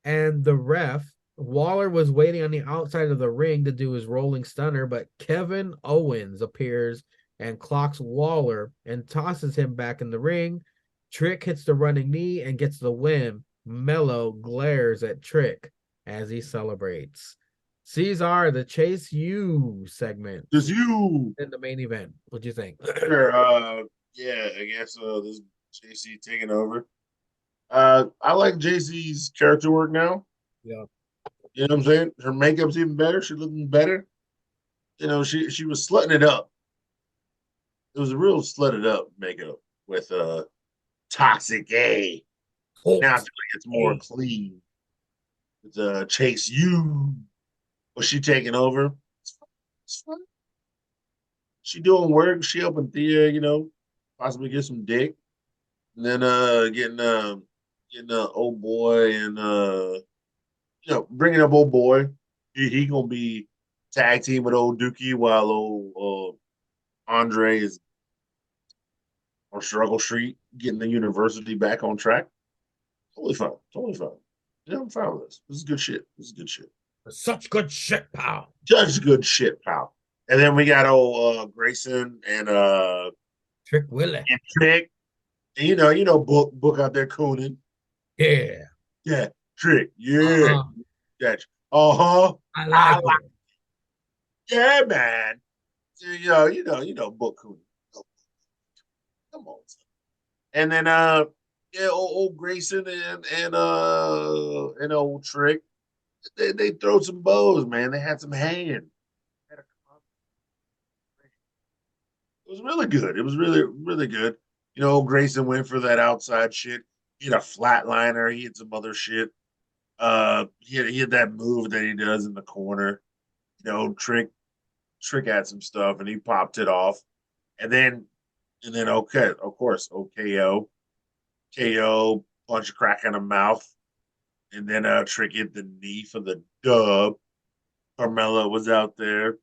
And the ref, Waller was waiting on the outside of the ring to do his rolling stunner, but Kevin Owens appears and clocks Waller and tosses him back in the ring. Trick hits the running knee and gets the win. Mello glares at Trick as he celebrates. Caesar, the Chase U segment Just you. in the main event. What'd you think? Sure. Yeah, I guess this JC taking over. I like JC's character work now. Yeah. You know what I'm saying? Her makeup's even better. She's looking better. You know, she was slutting it up. It was a real slutted up makeup with Toxic A. Now I feel like it's more clean. It's Chase U. Was she taking over? It's fun. She doing work. She helping Thea, you know, possibly get some dick. And then getting old boy and you know, bringing up old boy. He gonna be tag team with old Dookie while old Andre is on Struggle Street getting the university back on track. Totally fine. Totally fine. Yeah, I'm fine with this. This is good shit. This is good shit. Such good shit, pal. Just good shit, pal. And then we got old Grayson and Trick Willie. Trick. And book out there cooning. Yeah. Yeah, Trick. Yeah. Gotcha. Uh-huh. I like it. Yeah, man. Book cooning. Come on. And then yeah, old Grayson and old Trick. They throw some bows, man. They had some hand. It was really good. It was really, really good. You know, Grayson went for that outside shit. He had a flatliner. He had some other shit. He had that move that he does in the corner. You know, Trick had some stuff and he popped it off. And then okay, of course, OKO. KO, punch a crack in the mouth. And then Trick hit the knee for the dub. Carmella was out there.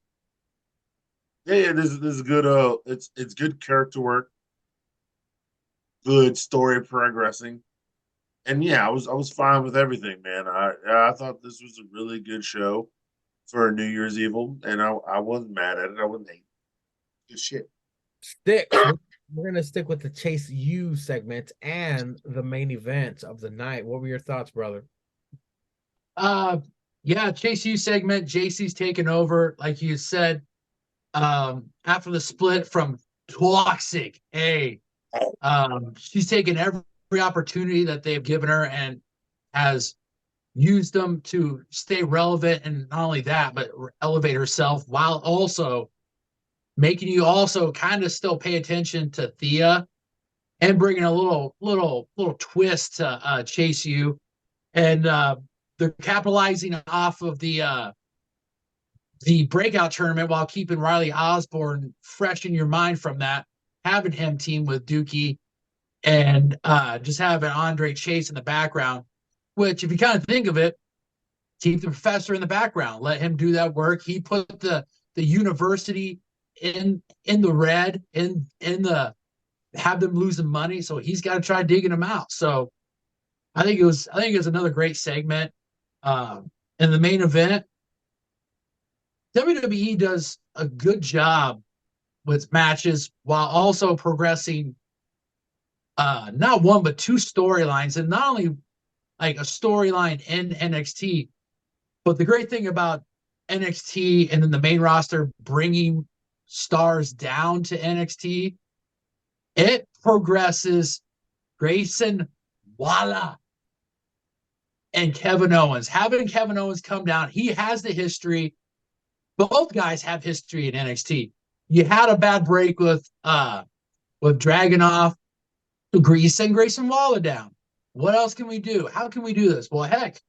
Yeah, this is good. It's good character work, good story progressing, and yeah, I was fine with everything, man. I thought this was a really good show for a New Year's Evil, and I wasn't mad at it. I wasn't hating. Good shit. Sticks. We're gonna stick with the Chase U segment and the main event of the night. What were your thoughts, brother? Yeah, Chase U segment. JC's taken over, like you said. After the split from Toxic A, she's taken every opportunity that they've given her and has used them to stay relevant, and not only that, but elevate herself while also making you also kind of still pay attention to Thea and bringing a little twist to Chase U. And they're capitalizing off of the breakout tournament while keeping Riley Osborne fresh in your mind from that, having him team with Dookie and just having Andre Chase in the background, which if you kind of think of it, keep the professor in the background, let him do that work. He put the university in the red, in the have them losing money, so he's got to try digging them out. So I think it was another great segment. In the main event, WWE does a good job with matches while also progressing not one but two storylines, and not only like a storyline in NXT, but the great thing about NXT and then the main roster bringing stars down to NXT, it progresses Grayson Waller and Kevin Owens. Having Kevin Owens come down, he has the history. Both guys have history in NXT. You had a bad break with Dragunov. Send Grayson Waller down. What else can we do? How can we do this? Well, heck,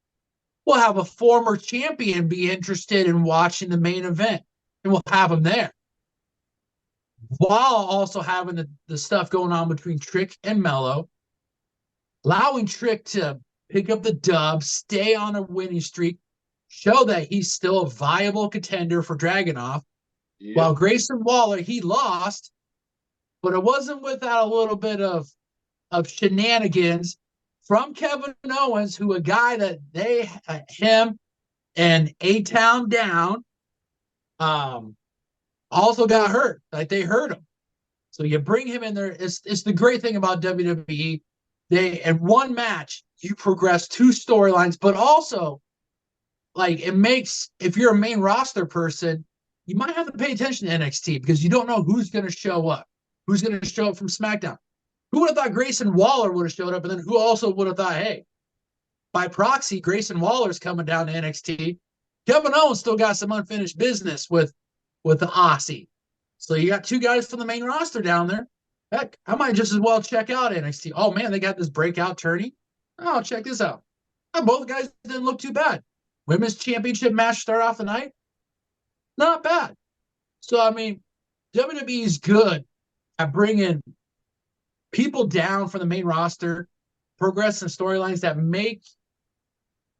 we'll have a former champion be interested in watching the main event, and we'll have him there. While also having the stuff going on between Trick and Mello, allowing Trick to pick up the dub, stay on a winning streak, show that he's still a viable contender for Dragunov. Yep. While Grayson Waller, he lost, but it wasn't without a little bit of shenanigans from Kevin Owens, who a guy that him and A-Town Down also got hurt. Like they hurt him. So you bring him in there. It's the great thing about WWE. They in one match, you progress two storylines, but also like it makes, if you're a main roster person, you might have to pay attention to NXT because you don't know who's going to show up, who's going to show up from SmackDown. Who would have thought Grayson Waller would have showed up, and then who also would have thought, hey, by proxy, Grayson Waller's coming down to NXT. Kevin Owens still got some unfinished business with the Aussie. So you got two guys from the main roster down there. Heck, I might just as well check out NXT. Oh man, they got this breakout tourney. Oh, check this out. Both guys didn't look too bad. Women's championship match start off the night. Not bad. So I mean, WWE is good at bringing people down from the main roster, progressing storylines that make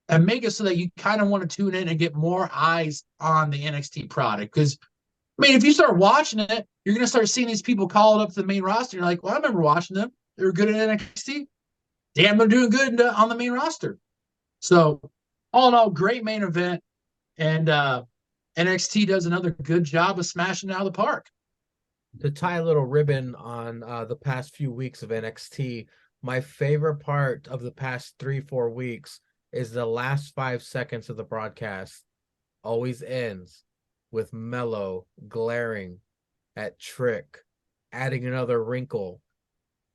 it so that you kind of want to tune in and get more eyes on the NXT product. Because I mean, if you start watching it, you're going to start seeing these people called up to the main roster. You're like, well, I remember watching them. They were good at NXT. Damn, they're doing good on the main roster. So, all in all, great main event. And NXT does another good job of smashing it out of the park. To tie a little ribbon on the past few weeks of NXT, my favorite part of the past 3-4 weeks is the last 5 seconds of the broadcast always ends with Mello glaring at Trick, adding another wrinkle,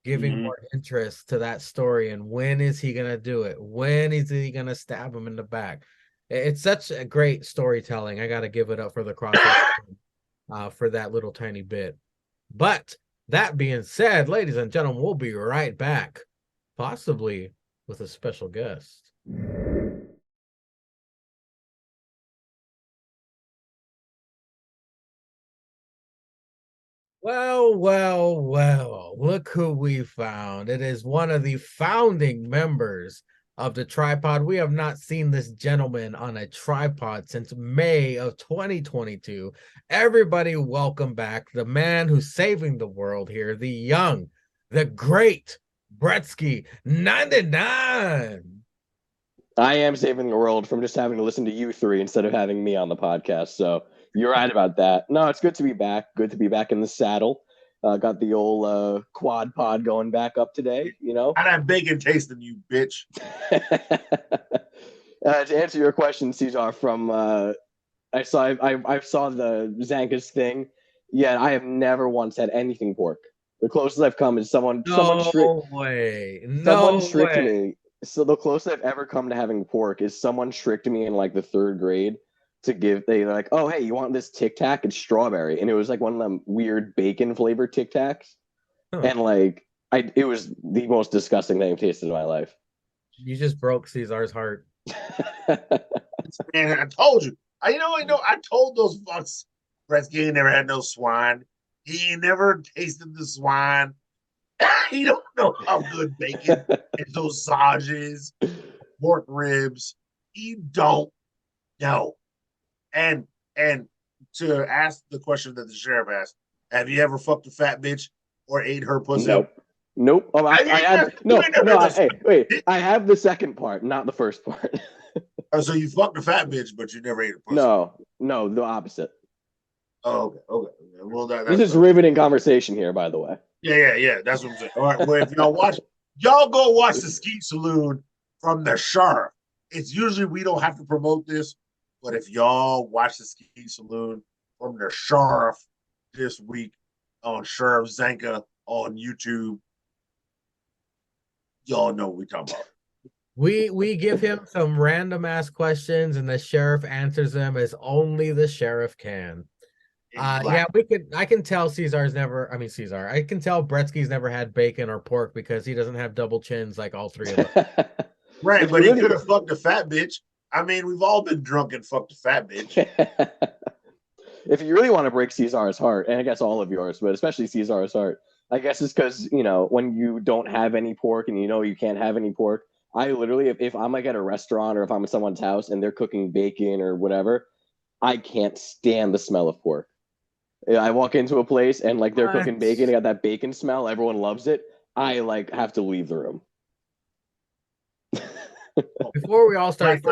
giving more interest to that story. And when is he going to do it? When is he going to stab him in the back? It's such a great storytelling. I got to give it up for the crossover for that little tiny bit. But that being said, ladies and gentlemen, we'll be right back, possibly with a special guest. Well, look who we found. It is one of the founding members of the tripod. We have not seen this gentleman on a tripod since May of 2022. Everybody, welcome back the man who's saving the world here, the young, the great Bretsky 99. I am saving the world from just having to listen to you three instead of having me on the podcast. So you're right about that. No, it's good to be back. Good to be back in the saddle. Got the old quad pod going back up today, you know. I got bacon tasting, you bitch. To answer your question, Cesar, from I saw the Zankas thing. Yeah, I have never once had anything pork. The closest I've come is someone tricked me. So the closest I've ever come to having pork is someone tricked me in like the 3rd grade to give. They're like, oh hey, you want this Tic Tac? It's strawberry, and it was like one of them weird bacon flavored Tic Tacs, and like it was the most disgusting thing I've tasted in my life. You just broke Cesar's heart. Man, I told you. I told those fucks Gretzky ain't never had no swine. He ain't never tasted the swine. He don't know how good bacon and sausages, pork ribs. He don't know. And to ask the question that the sheriff asked, have you ever fucked a fat bitch or ate her pussy? Nope. Oh, I have the second part, not the first part. Oh, so you fucked a fat bitch, but you never ate a pussy? No, the opposite. Oh, okay. Well, this is riveting conversation here, by the way. Yeah. That's what I'm saying. All right. Well, if y'all go watch the Skeet Saloon from the Sheriff. It's usually we don't have to promote this, but if y'all watch the Skeet Saloon from the Sheriff this week on Sheriff Zanka on YouTube, y'all know what we talking about. We give him some random ass questions, and the sheriff answers them as only the sheriff can. Yeah, I can tell I can tell Bretsky's never had bacon or pork because he doesn't have double chins like all three of us. Right, but he could have fucked a fat bitch. I mean, we've all been drunk and fucked a fat bitch. If you really want to break Cesar's heart, and I guess all of yours, but especially Cesar's heart, I guess it's because, when you don't have any pork and you can't have any pork, I literally, if I'm like at a restaurant or if I'm at someone's house and they're cooking bacon or whatever, I can't stand the smell of pork. I walk into a place and like they're cooking bacon, they got that bacon smell, everyone loves it. I like have to leave the room. Before we all start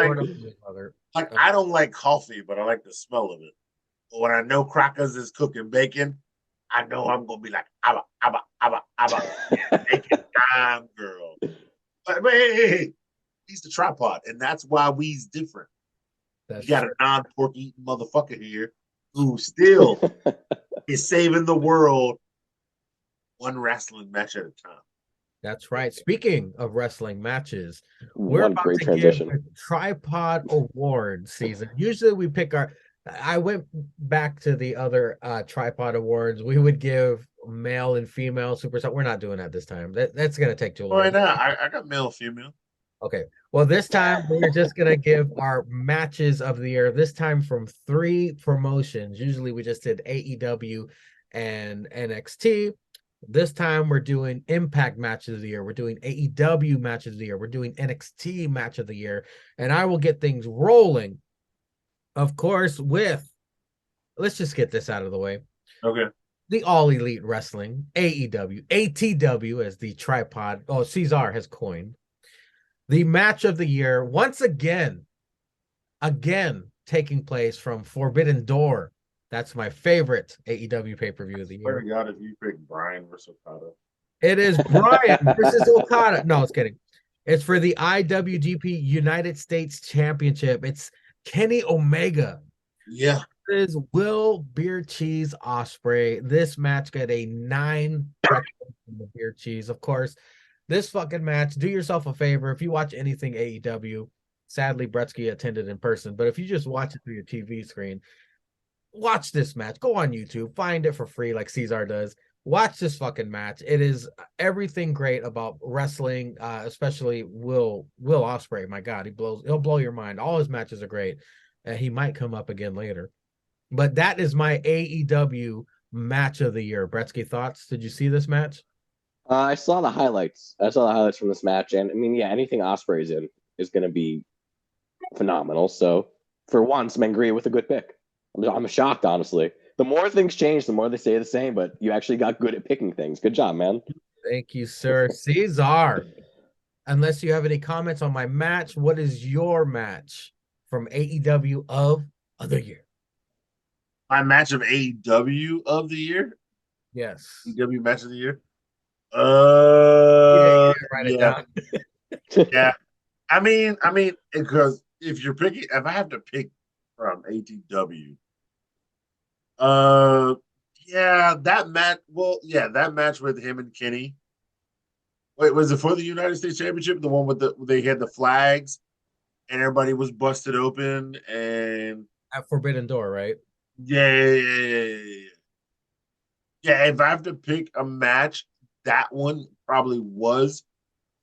I don't like coffee, but I like the smell of it. But when I know Crackers is cooking bacon, I know I'm gonna be like abba, abba, abba, abba, bacon time, girl. But hey, he's the tripod, and that's why we's different. That's You got true. a non-pork eating motherfucker here who still is saving the world one wrestling match at a time. That's right. Speaking of wrestling matches, we're What a about great to give transition. a tripod award season. Usually we pick our I went back to the other tripod awards. We would give male and female superstar. We're not doing that this time. That's gonna take too Why long. not? I got male, female. Okay. Well, this time we're just gonna give our matches of the year. This time from 3 promotions. Usually we just did AEW and NXT. This time we're doing Impact matches of the year. We're doing AEW matches of the year. We're doing NXT match of the year. And I will get things rolling, of course, with let's just get this out of the way. Okay. The All Elite Wrestling, AEW, ATW as the tripod. Oh, Cesar has coined. The match of the year, once again taking place from Forbidden Door. That's my favorite AEW pay-per-view of the Swear year. to God, if you pick Brian versus Okada. It is Brian versus Okada. No, it's kidding. It's for the IWGP United States Championship. It's Kenny Omega. Yeah. It is Will Beer Cheese Osprey. This match got a 9 from the Beer Cheese. Of course, this fucking match, do yourself a favor. If you watch anything AEW, sadly, Bretsky attended in person, but if you just watch it through your TV screen, watch this match. Go on YouTube, find it for free like Cesar does. Watch this fucking match. It is everything great about wrestling, especially Will Ospreay. My God, he'll blow your mind. All his matches are great. And he might come up again later. But that is my AEW match of the year. Bretsky, thoughts? Did you see this match? I saw the highlights. I saw the highlights from this match, and I mean, yeah, anything Osprey's in is going to be phenomenal. So, for once, I'm angry with a good pick. I'm shocked, honestly. The more things change, the more they stay the same. But you actually got good at picking things. Good job, man. Thank you, sir. Cesar, unless you have any comments on my match, what is your match from AEW of the year? My match of AEW of the year. Yes. AEW match of the year. You didn't write it Yeah. down. Yeah. I mean, because if you're picking, if I have to pick from ATW, yeah, that match. Well, yeah, that match with him and Kenny. Wait, was it for the United States Championship? The one with they had the flags and everybody was busted open and At Forbidden Door, right? yeah. Yeah, if I have to pick a match, that one probably was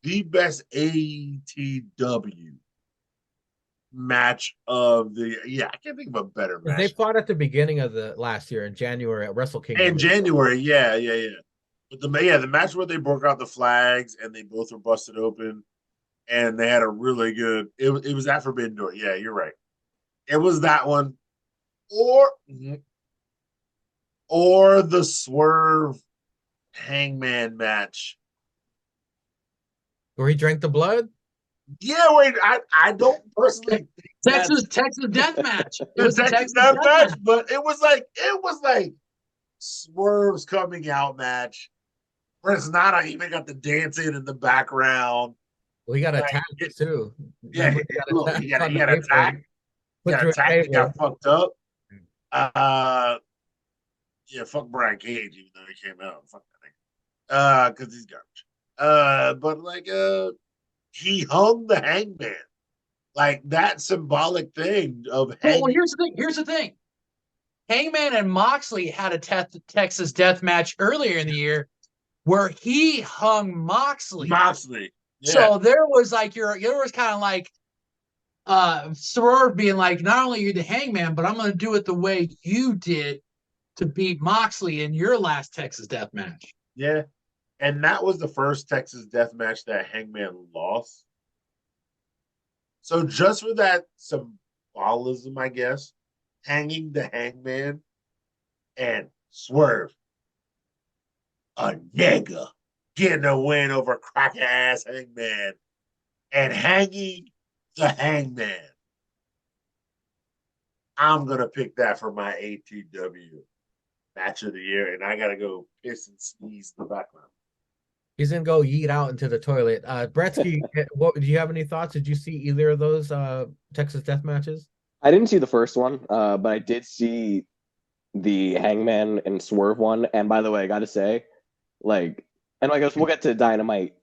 the best ATW match of the. Yeah, I can't think of a better Because they match. fought at the beginning of the last year in January at Wrestle Kingdom. In January, yeah. But the match where they broke out the flags and they both were busted open, and they had a really good. It was at Forbidden Door. Yeah, you're right. It was that one, or the Swerve Hangman match. Where he drank the blood? Yeah, wait, I don't personally think Texas Death Match. It was the a Texas Texas Death Death match, Match. but it was like Swerve's coming out match. Prince Nana even got the dancing in the background. Well, he got Like, attacked too. Yeah, Remember, look, he got on the attacked. apron, He put got through a attacked. He got table. fucked up. Yeah, fuck Brian Cage, even though he came out. Fuck that nigga. Because he's garbage. But he hung the hangman. Like that symbolic thing of Well, hanging. here's the thing. Hangman and Moxley had a Texas Death Match earlier in the year where he hung Moxley. Yeah. So there was kind of like Swerve being like, not only are you the Hangman, but I'm going to do it the way you did to beat Moxley in your last Texas Death Match. Yeah. And that was the first Texas Death Match that Hangman lost. So just for that symbolism, I guess, hanging the Hangman and Swerve, a nigga, getting a win over cracker ass Hangman and hanging the Hangman. I'm gonna pick that for my ATW match of the year, and I gotta go piss and sneeze in the background. He's gonna go yeet out into the toilet. Bretsky, what do you have any thoughts? Did you see either of those Texas Death matches? I didn't see the first one, but I did see the Hangman and Swerve one. And by the way, I got to say, like, and I guess we'll get to Dynamite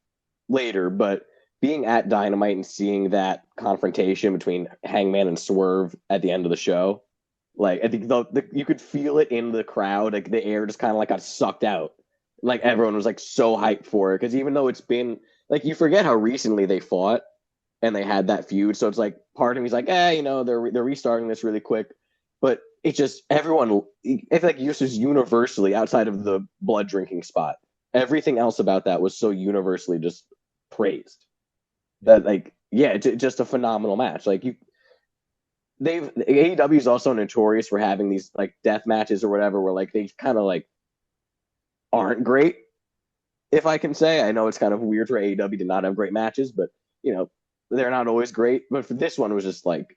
later, but being at Dynamite and seeing that confrontation between Hangman and Swerve at the end of the show, like, I think you could feel it in the crowd. Like, the air just kind of like got sucked out. Like, everyone was like so hyped for it. Because even though it's been, like, you forget how recently they fought and they had that feud. So it's like part of me's like, they're restarting this really quick. But it's just everyone. I feel like just is universally outside of the blood drinking spot. Everything else about that was so universally just praised. That like, yeah, it's just a phenomenal match. Like AEW is also notorious for having these like death matches or whatever, where like they kind of like aren't great. If I can say, I know it's kind of weird for AEW to not have great matches, but they're not always great. But for this one, it was just like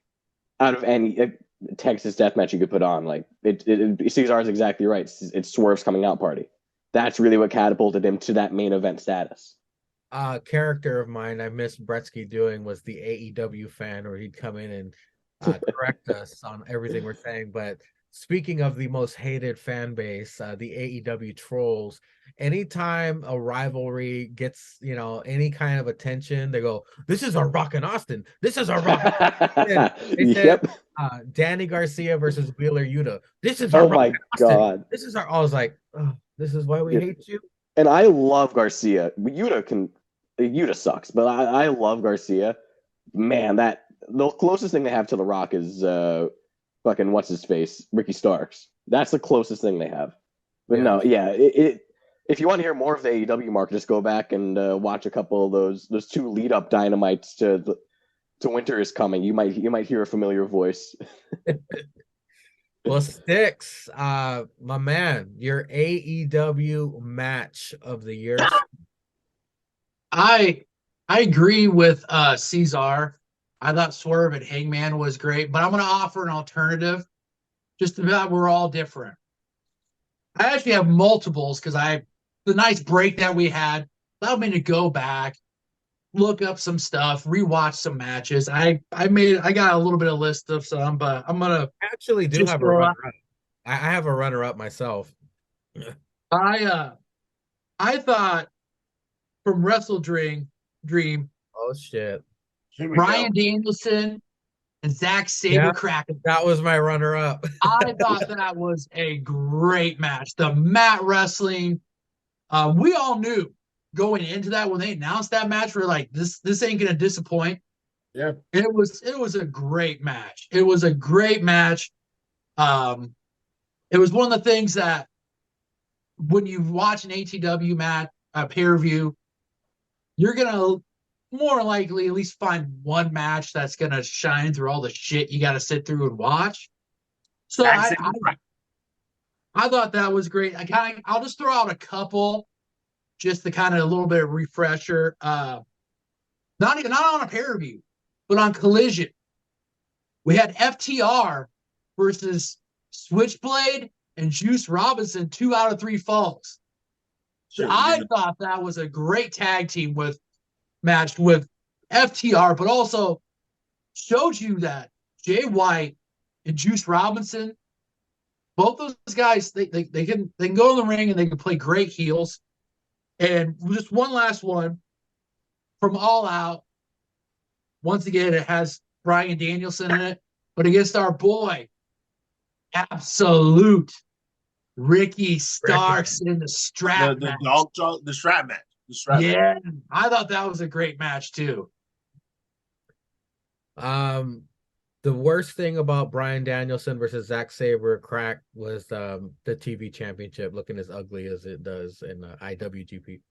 out of any Texas death match you could put on, like Cesar is exactly right. It's Swerve's coming out party. That's really what catapulted him to that main event status. Character of mine I missed Bretsky doing was the AEW fan, where he'd come in and correct us on everything we're saying. But speaking of the most hated fan base, the AEW trolls, anytime a rivalry gets, any kind of attention, they go, "This is our Rock and Austin. This is our Rock." They said, Yep. Danny Garcia versus Wheeler Yuta. This is our Oh Rock my and Austin. God. This is our. I was like, oh, this is why we hate you. And I love Garcia. Yuta sucks, but I love Garcia. Man, that the closest thing they have to The Rock is fucking what's his face, Ricky Starks. That's the closest thing they have. But no, yeah, if you want to hear more of the AEW mark, just go back and watch a couple of those two lead up dynamites to Winter is Coming. You might hear a familiar voice. Well, Sticks, my man, your AEW match of the year. I agree with Cesar. I thought Swerve and Hangman was great, but I'm going to offer an alternative. Just about we're all different. I actually have multiples because the nice break that we had allowed me to go back, look up some stuff, rewatch some matches. I got a little bit of list of some, but I'm gonna I actually do have a runner-up. I have a runner-up myself. I thought from Wrestle Dream, Oh shit. Bryan Danielson and Zack Sabre Kraken. That was my runner-up. I thought that was a great match. The mat wrestling. We all knew going into that when they announced that match, we're like, this ain't gonna disappoint. Yeah. It was a great match. It was a great match. It was one of the things that when you watch an ATW match, a pay-per-view, you're gonna more likely at least find one match that's gonna shine through all the shit you gotta sit through and watch. So I thought that was great. I'll just throw out a couple just to kind of a little bit of refresher. Not on a pay-per-view, but on Collision. We had FTR versus Switchblade and Juice Robinson, 2 out of 3 falls. So I thought that was a great tag team matched with FTR, but also showed you that Jay White and Juice Robinson, both those guys, they can go in the ring and they can play great heels. And just one last one from All Out. Once again, it has Bryan Danielson in it, but against our boy, absolute Ricky Starks in the strap match. The strap match. Yeah, I thought that was a great match too. The worst thing about Bryan Danielson versus Zack Sabre Crack was the TV championship looking as ugly as it does in IWGP.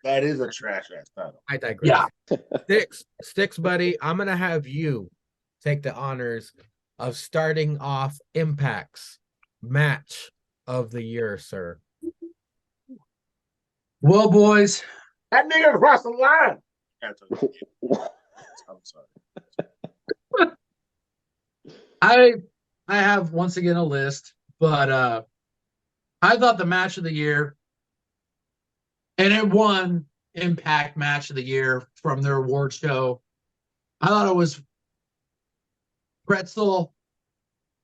That is a trash ass title. I digress. Yeah. Sticks, buddy. I'm gonna have you take the honors of starting off Impact's match of the year, sir. Well, boys, that nigga crossed the line. I'm sorry. I have once again a list, but I thought the match of the year, and it won Impact Match of the Year from their award show. I thought it was Pretzel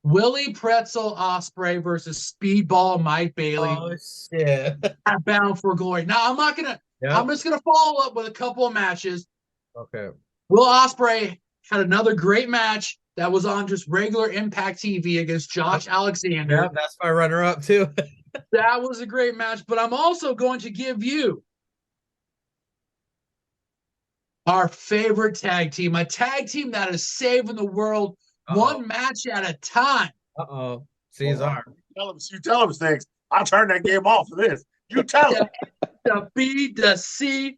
Willie Pretzel Osprey versus Speedball Mike Bailey Oh shit. at Bound for Glory. Now I'm just gonna follow up with a couple of matches. Okay. Will Osprey had another great match that was on just regular Impact TV against Josh Alexander. Yeah, that's my runner-up too. That was a great match, but I'm also going to give you our favorite tag team, a tag team that is saving the world one match at a time. Uh-oh. Cesar. You tell him things. I'll turn that game off for this. You tell him. The B, the C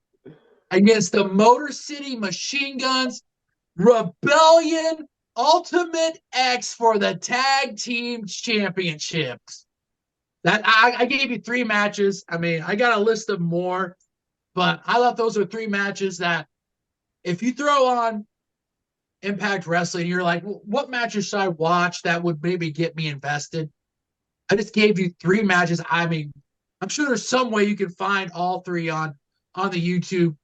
against the Motor City Machine Guns, Rebellion Ultimate X for the tag team championships. That I gave you 3 matches. I mean, I got a list of more, but I thought those are 3 matches that if you throw on Impact Wrestling, you're like, well, what matches should I watch that would maybe get me invested? I just gave you 3 matches. I mean, I'm sure there's some way you can find all 3 on the YouTube,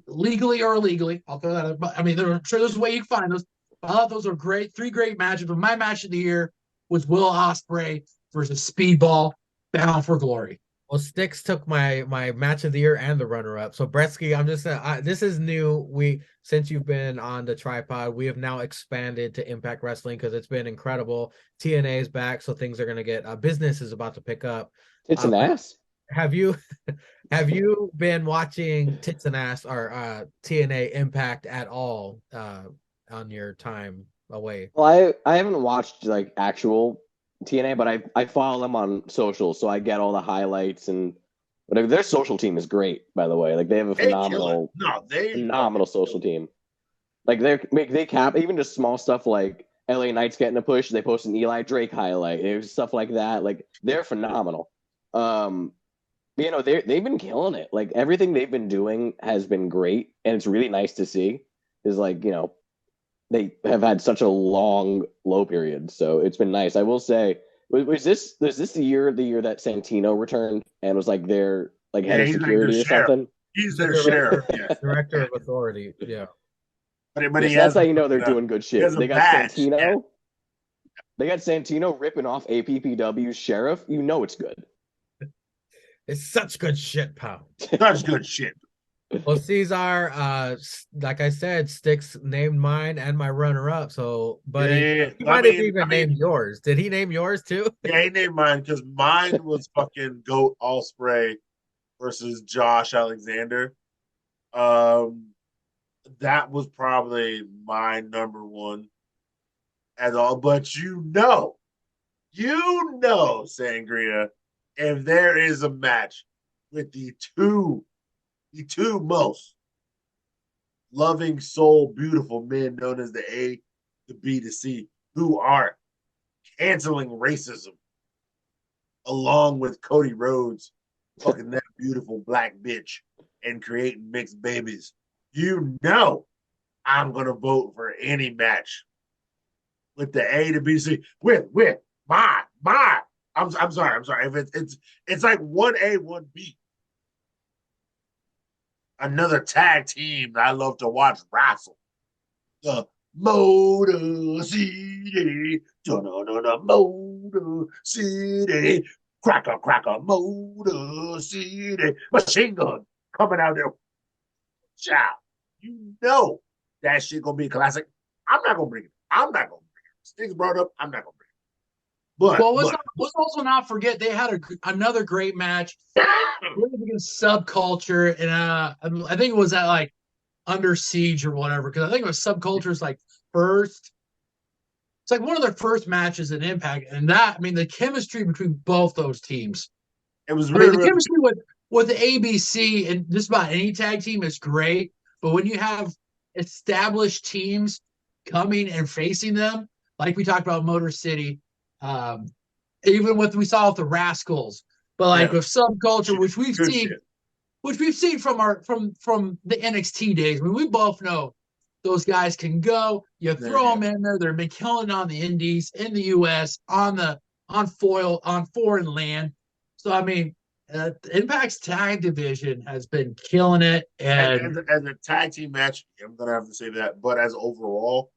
legally or illegally. I'll throw that out. But I mean, I'm sure there's a way you can find those. I thought those are great, 3 great matches. But my match of the year was Will Ospreay versus Speedball, Bound for Glory. Well, Sticks took my match of the year and the runner-up. So Bretsky, I'm just this is new. Since you've been on the tripod, we have now expanded to Impact Wrestling because it's been incredible. TNA is back, so things are gonna get business is about to pick up. Tits and ass. Have you been watching Tits and Ass or TNA Impact at all on your time away? Well, I haven't watched like actual TNA, but I follow them on social, so I get all the highlights and whatever. Their social team is great, by the way. Like they have a phenomenal social team. Like they cap even just small stuff like LA Knight's getting a push. They post an Eli Drake highlight. There's stuff like that. Like they're phenomenal. You know, they've been killing it. Like everything they've been doing has been great, and it's really nice to see. Is like, you know, they have had such a long low period, so it's been nice. I will say, was this the year that Santino returned and was like their head of security or something? He's their sheriff, yes. Director of authority, yeah. But that's how you know they're doing good shit. They got badge, Santino. yeah. They got Santino ripping off APPW's sheriff. You know it's good. It's such good shit, pal. Such good shit. Well, Cesar, like I said, Sticks named mine and my runner-up. So, buddy, he might have even named yours. Did he name yours too? Yeah, he named mine because mine was fucking Goat Ospreay versus Josh Alexander. That was probably my number one at all. But you know, Sangria, if there is a match with the two most loving soul, beautiful men known as the A, the B, the C, who are canceling racism, along with Cody Rhodes, fucking that beautiful black bitch, and creating mixed babies. You know, I'm gonna vote for any match with the A, the B, the C, with my. I'm sorry. If it's like 1A, 1B. Another tag team that I love to watch wrestle. The Motor City. Motor City. Cracker, Motor City. Machine Gun coming out there. Child, you know that shit gonna be a classic. I'm not gonna bring it. Sticks brought up, I'm not gonna bring it. But let's also not forget they had another great match against Subculture, and I think it was at like Under Siege or whatever, because I think it was Subculture's like first. It's like one of their first matches in Impact, and that, I mean, the chemistry between both those teams. It was really the chemistry with the ABC and just about any tag team is great, but when you have established teams coming and facing them, like we talked about Motor City. Even what we saw with the Rascals, but like with Subculture, which we've seen from the NXT days. I mean, we both know those guys can go. You throw them in there; they've been killing on the Indies, in the U.S., on foreign land. So I mean, Impact's tag division has been killing it. And as a tag team match, I'm gonna have to say that. But as overall,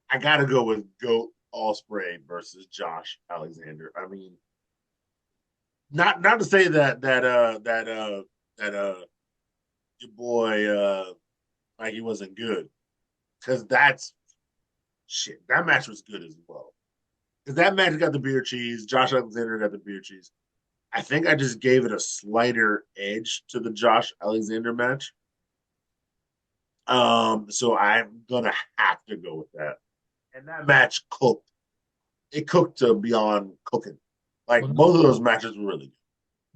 I gotta go with Goat Ospreay versus Josh Alexander. I mean, not to say that your boy Mikey wasn't good, because that's shit. That match was good as well. Because that match got the beer cheese. Josh Alexander got the beer cheese. I think I just gave it a slighter edge to the Josh Alexander match. So I'm gonna have to go with that. And that match cooked. It cooked to beyond cooking. Like Well, both of those matches were really good.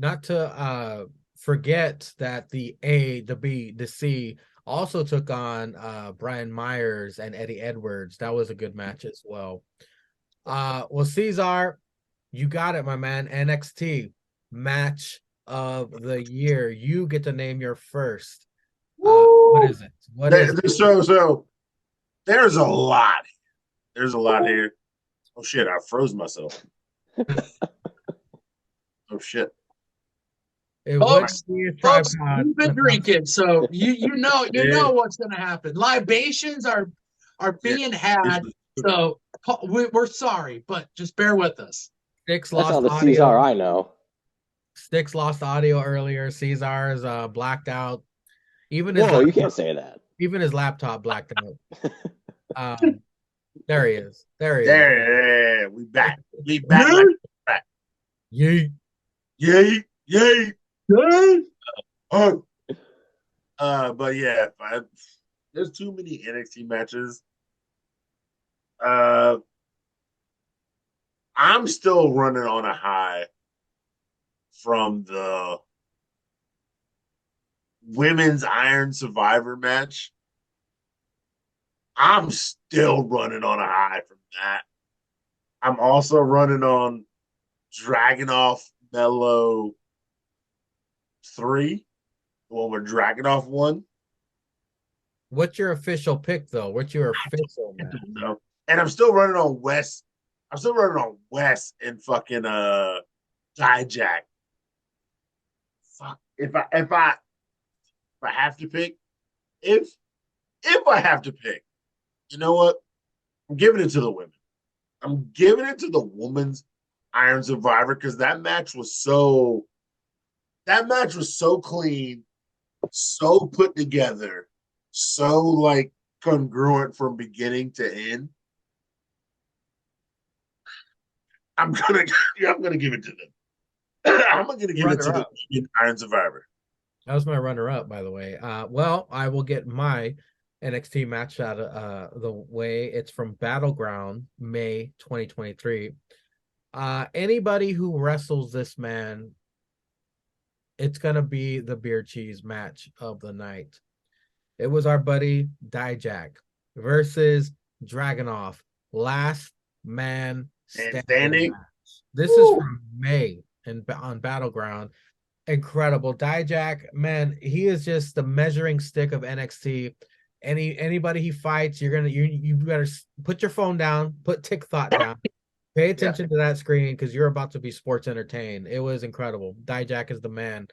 not to forget that the A, the B, the C also took on Brian Myers and Eddie Edwards. That was a good match as well. Well, Cesar, you got it, my man. NXT match of the year. You get to name your first. What is it? What is it? So there's a lot. There's a lot here. Oh shit, I froze myself. Oh shit. It Folks, would be a folks, tripod. you've been drinking, so you know Yeah. what's going to happen. Libations are being had, Yeah. so we're sorry, but just bear with us. Sticks That's lost not the audio. Caesar I know. Sticks lost audio earlier. Caesar's blacked out. Even his No, you laptop, can't say that. even his laptop blacked out. There he is. There he is. There, we back. We back like back. Yeet. Yay, yay. Oh. But yeah, there's too many NXT matches. I'm still running on a high from the women's Iron Survivor match. I'm still running on a high from that. I'm also running on Dragunov Mellow 3, the one where Dragunov won. What's your official pick, though? What's your official I match? don't know. And I'm still running on Wes. I'm still running on Wes and fucking Dijak. Fuck. If I have to pick, if I have to pick, you know what? I'm giving it to the women. I'm giving it to the women's Iron Survivor because that match was so clean, so put together, so like congruent from beginning to end. I'm gonna give it to them. I'm gonna give it to the Iron Survivor. That was my runner-up, by the way. Well, I will get my NXT match out of the way. It's from Battleground, May 2023. Anybody who wrestles this man, it's gonna be the beer cheese match of the night. It was our buddy Dijak versus Dragunov. Last man standing. This is from May and on Battleground. Incredible. Dijak, man, he is just the measuring stick of NXT. Anybody he fights, you better put your phone down, put TikTok down, pay attention to that screen because you're about to be sports entertained. It was incredible. Dijak is the man.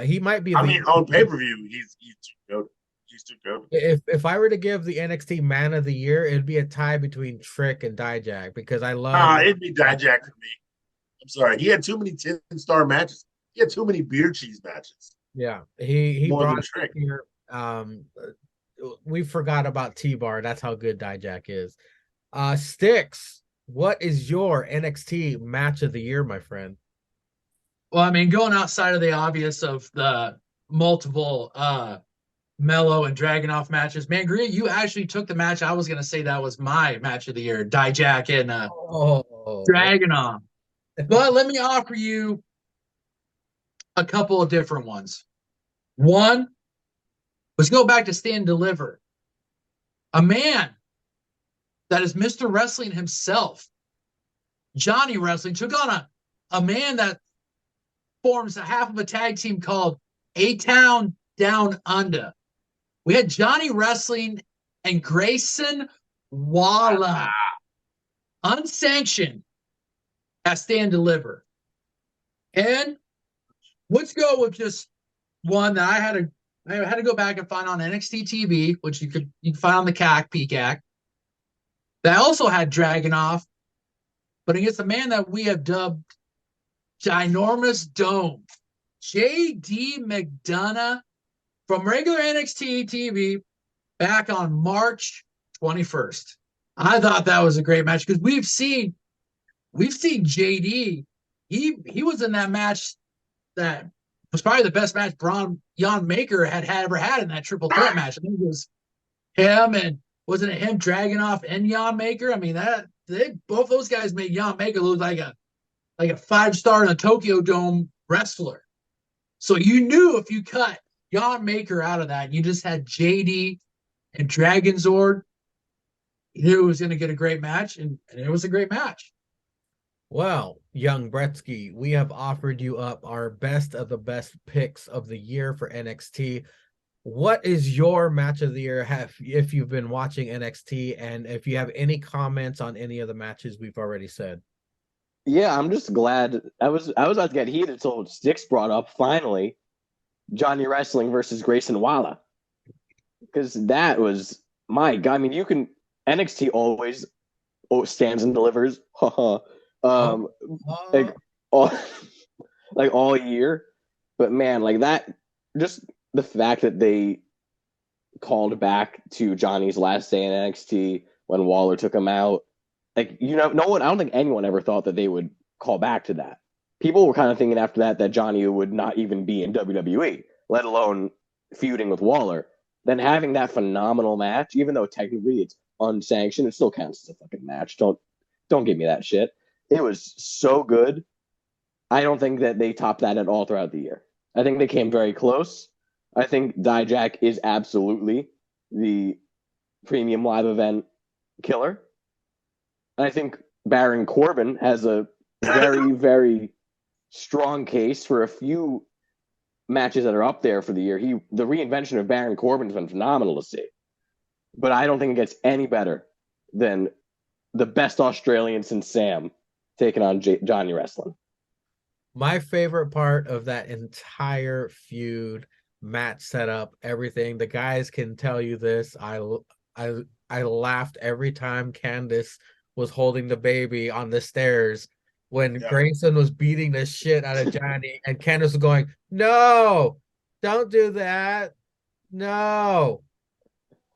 He might be. On pay-per-view, he's too good. He's too good. If I were to give the NXT Man of the Year, it'd be a tie between Trick and Dijak because I love. It'd be Dijak for me. I'm sorry, he had too many 10-star matches. He had too many beer cheese matches. Yeah, he More brought than Trick. Here. We forgot about T-Bar. That's how good Dijak is. Sticks, what is your NXT match of the year, my friend? Well, I mean, going outside of the obvious of the multiple Mello and Dragunov matches, man, Green, you actually took the match. I was gonna say that was my match of the year, Dijak and Dragunov. But let me offer you a couple of different ones. One, let's go back to Stand Deliver. A man that is Mr. Wrestling himself, Johnny Wrestling, took on a man that forms a half of a tag team called A-Town Down Under. We had Johnny Wrestling and Grayson Waller, unsanctioned, at Stand Deliver. And let's go with just one that I had to go back and find on NXT TV, which you can find on the CAC, PCAC. that also had Dragunov, but against a man that we have dubbed Ginormous Dome, J.D. McDonough from regular NXT TV back on March 21st. I thought that was a great match because we've seen JD. He was in that match that was probably the best match Jan Maker had ever had in that triple threat match. I think it was him and wasn't it him Dragunov and Jan Maker? I mean both those guys made Jan Maker look like a 5-star in a Tokyo Dome wrestler. So you knew if you cut Jan Maker out of that, you just had JD and Dragon Zord. You knew it was going to get a great match, and it was a great match. Well, young Bretsky, we have offered you up our best of the best picks of the year for NXT. What is your match of the year if you've been watching NXT, and if you have any comments on any of the matches we've already said? Yeah, I'm just glad. I was about to get heated until Sticks brought up finally Johnny Wrestling versus Grayson Waller, because that was my God. I mean, you can NXT always stands and delivers, like all like all year, but man, like that, just the fact that they called back to Johnny's last day in NXT when Waller took him out. Like, no one, I don't think anyone ever thought that they would call back to that. People were kind of thinking after that Johnny would not even be in WWE, let alone feuding with Waller. Then having that phenomenal match, even though technically it's unsanctioned, it still counts as a fucking match. Don't give me that shit. It was so good. I don't think that they topped that at all throughout the year. I think they came very close. I think Dijak is absolutely the premium live event killer. And I think Baron Corbin has a very, very strong case for a few matches that are up there for the year. The reinvention of Baron Corbin has been phenomenal to see. But I don't think it gets any better than the best Australian since Sam taking on Johnny Wrestling. My favorite part of that entire feud, match setup, everything, the guys can tell you this. I laughed every time Candice was holding the baby on the stairs when Grayson was beating the shit out of Johnny, and Candice was going, "No, don't do that. No."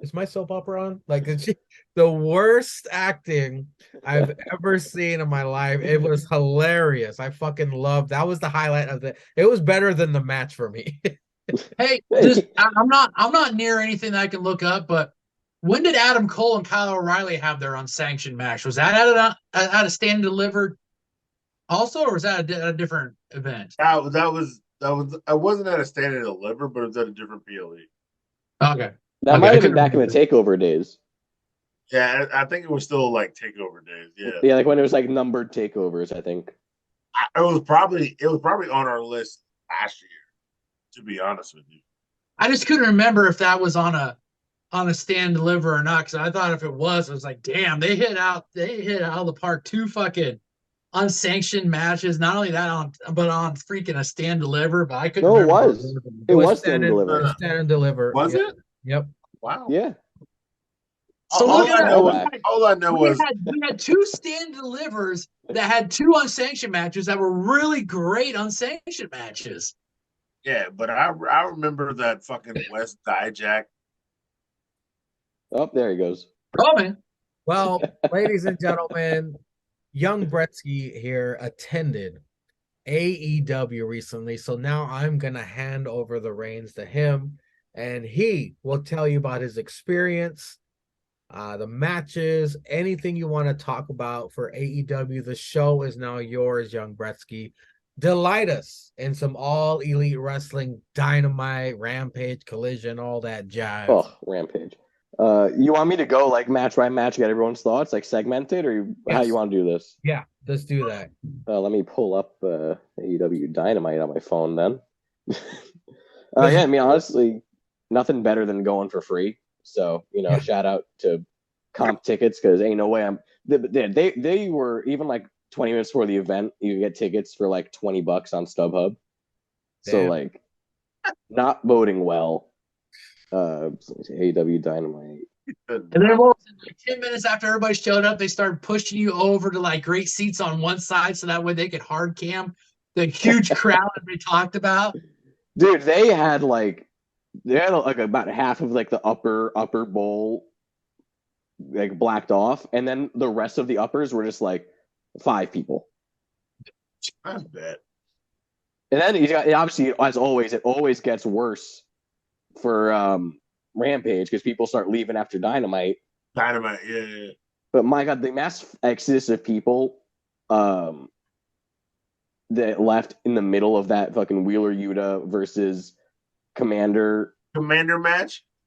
Is my soap opera on? Like, the worst acting I've ever seen in my life. It was hilarious. I fucking loved. That was the highlight of the. It was better than the match for me. Hey, I'm not near anything that I can look up, but when did Adam Cole and Kyle O'Reilly have their unsanctioned match? Was that at a stand and delivered also, or was that at a different event? That was. I wasn't at a stand and deliver, but it was at a different PLE. Okay. That might have been back in the takeover days. Yeah, I think it was still like takeover days. Yeah. Yeah, like when it was like numbered takeovers, I think. It was probably on our list last year, to be honest with you. I just couldn't remember if that was on a stand deliver or not, because I thought if it was, I was like, damn, they hit out of the park 2 fucking unsanctioned matches. Not only that, but on freaking a stand deliver. But I couldn't. No, remember it was stand and deliver. Stand and deliver. Was it? Yep. Wow. Yeah. So all I know was we had 2 stand delivers that had 2 unsanctioned matches that were really great unsanctioned matches. Yeah, but I remember that fucking West Dijak. Oh, there he goes. Oh man. Well, ladies and gentlemen, young Bretsky here attended AEW recently, so now I'm gonna hand over the reins to him, and he will tell you about his experience, the matches, anything you want to talk about for AEW. The show is now yours, young Bretsky. Delight us in some all elite wrestling, Dynamite, Rampage, Collision, all that jive. Oh, Rampage. You want me to go like match by match, get everyone's thoughts, like segmented, or how you want to do this? Yeah, let's do that. Let me pull up AEW Dynamite on my phone then. Yeah, I mean, honestly, nothing better than going for free. So, shout out to Comp Tickets, because ain't no way they were even like 20 minutes before the event, you could get tickets for like $20 on StubHub. Damn. So like, not voting well. AEW Dynamite. And then what was it, like 10 minutes after everybody showed up, they started pushing you over to like great seats on one side so that way they could hard cam the huge crowd that they talked about. Dude, they had like about half of like the upper bowl like blacked off, and then the rest of the uppers were just like 5 people. That's bad. And then you got obviously, as always, it always gets worse for Rampage because people start leaving after Dynamite. Dynamite, yeah. But my God, the mass exodus of people that left in the middle of that fucking Wheeler Yuta versus Commander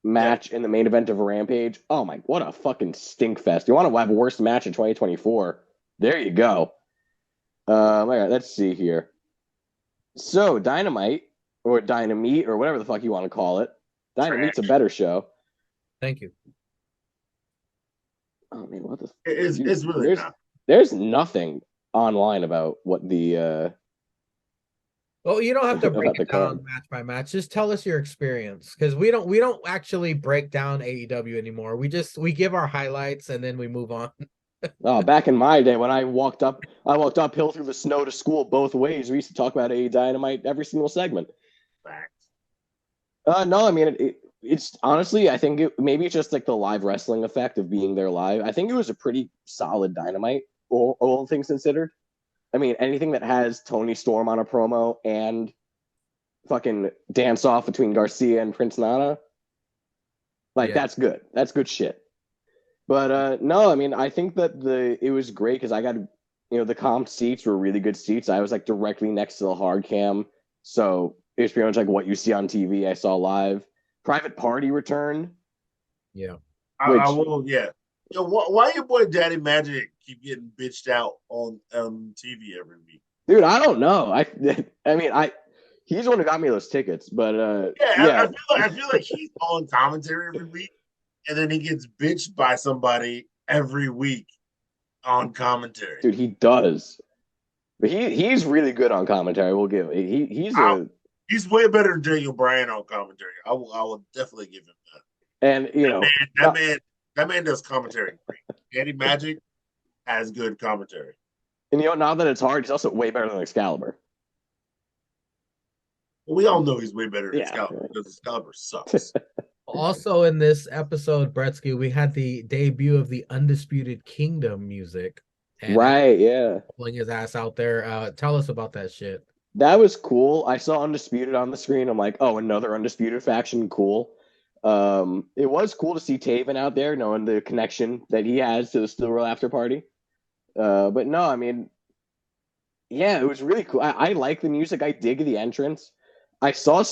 match in the main event of Rampage. Oh my, what a fucking stink fest. You want to have worst match in 2024? There you go. All right, let's see here. So Dynamite or Dynamite or whatever the fuck you want to call it. Dynamite's a better show. Thank you. Oh man, what the? It's really not. There's nothing online about what the. Well, you don't have to break the it down card. match by match. Just tell us your experience, because we don't actually break down AEW anymore. We give our highlights and then we move on. Oh, back in my day when I walked uphill through the snow to school both ways. We used to talk about AEW Dynamite every single segment. Facts. No, I mean it's honestly, I think maybe it's just like the live wrestling effect of being there live. I think it was a pretty solid Dynamite, all things considered. I mean, anything that has Tony Storm on a promo and fucking dance off between Garcia and Prince Nana, like that's good. That's good shit. But no, I mean, I think that it was great because I got, the comp seats were really good seats. I was like directly next to the hard cam, so it was pretty much like what you see on TV. I saw live. Private Party returned. Yeah, I will. Yeah. Yo, why your boy Daddy Magic keep getting bitched out on TV every week? Dude, I don't know. I mean, he's the one who got me those tickets, but yeah. I feel like he's on commentary every week, and then he gets bitched by somebody every week on commentary. Dude, he does. But he's really good on commentary. We'll give he's way better than Daniel Bryan on commentary. I will definitely give him that. And that man does commentary great. Daddy Magic has good commentary. And now that it's hard, he's also way better than Excalibur. We all know he's way better than Excalibur because Excalibur sucks. Also in this episode, Bretsky, we had the debut of the Undisputed Kingdom music. Right, yeah. Pulling his ass out there. Tell us about that shit. That was cool. I saw Undisputed on the screen. I'm like, oh, another Undisputed faction. Cool. It was cool to see Taven out there, knowing the connection that he has to the Steel World After Party. But no, I mean, yeah, it was really cool. I like the music. I dig the entrance. I saw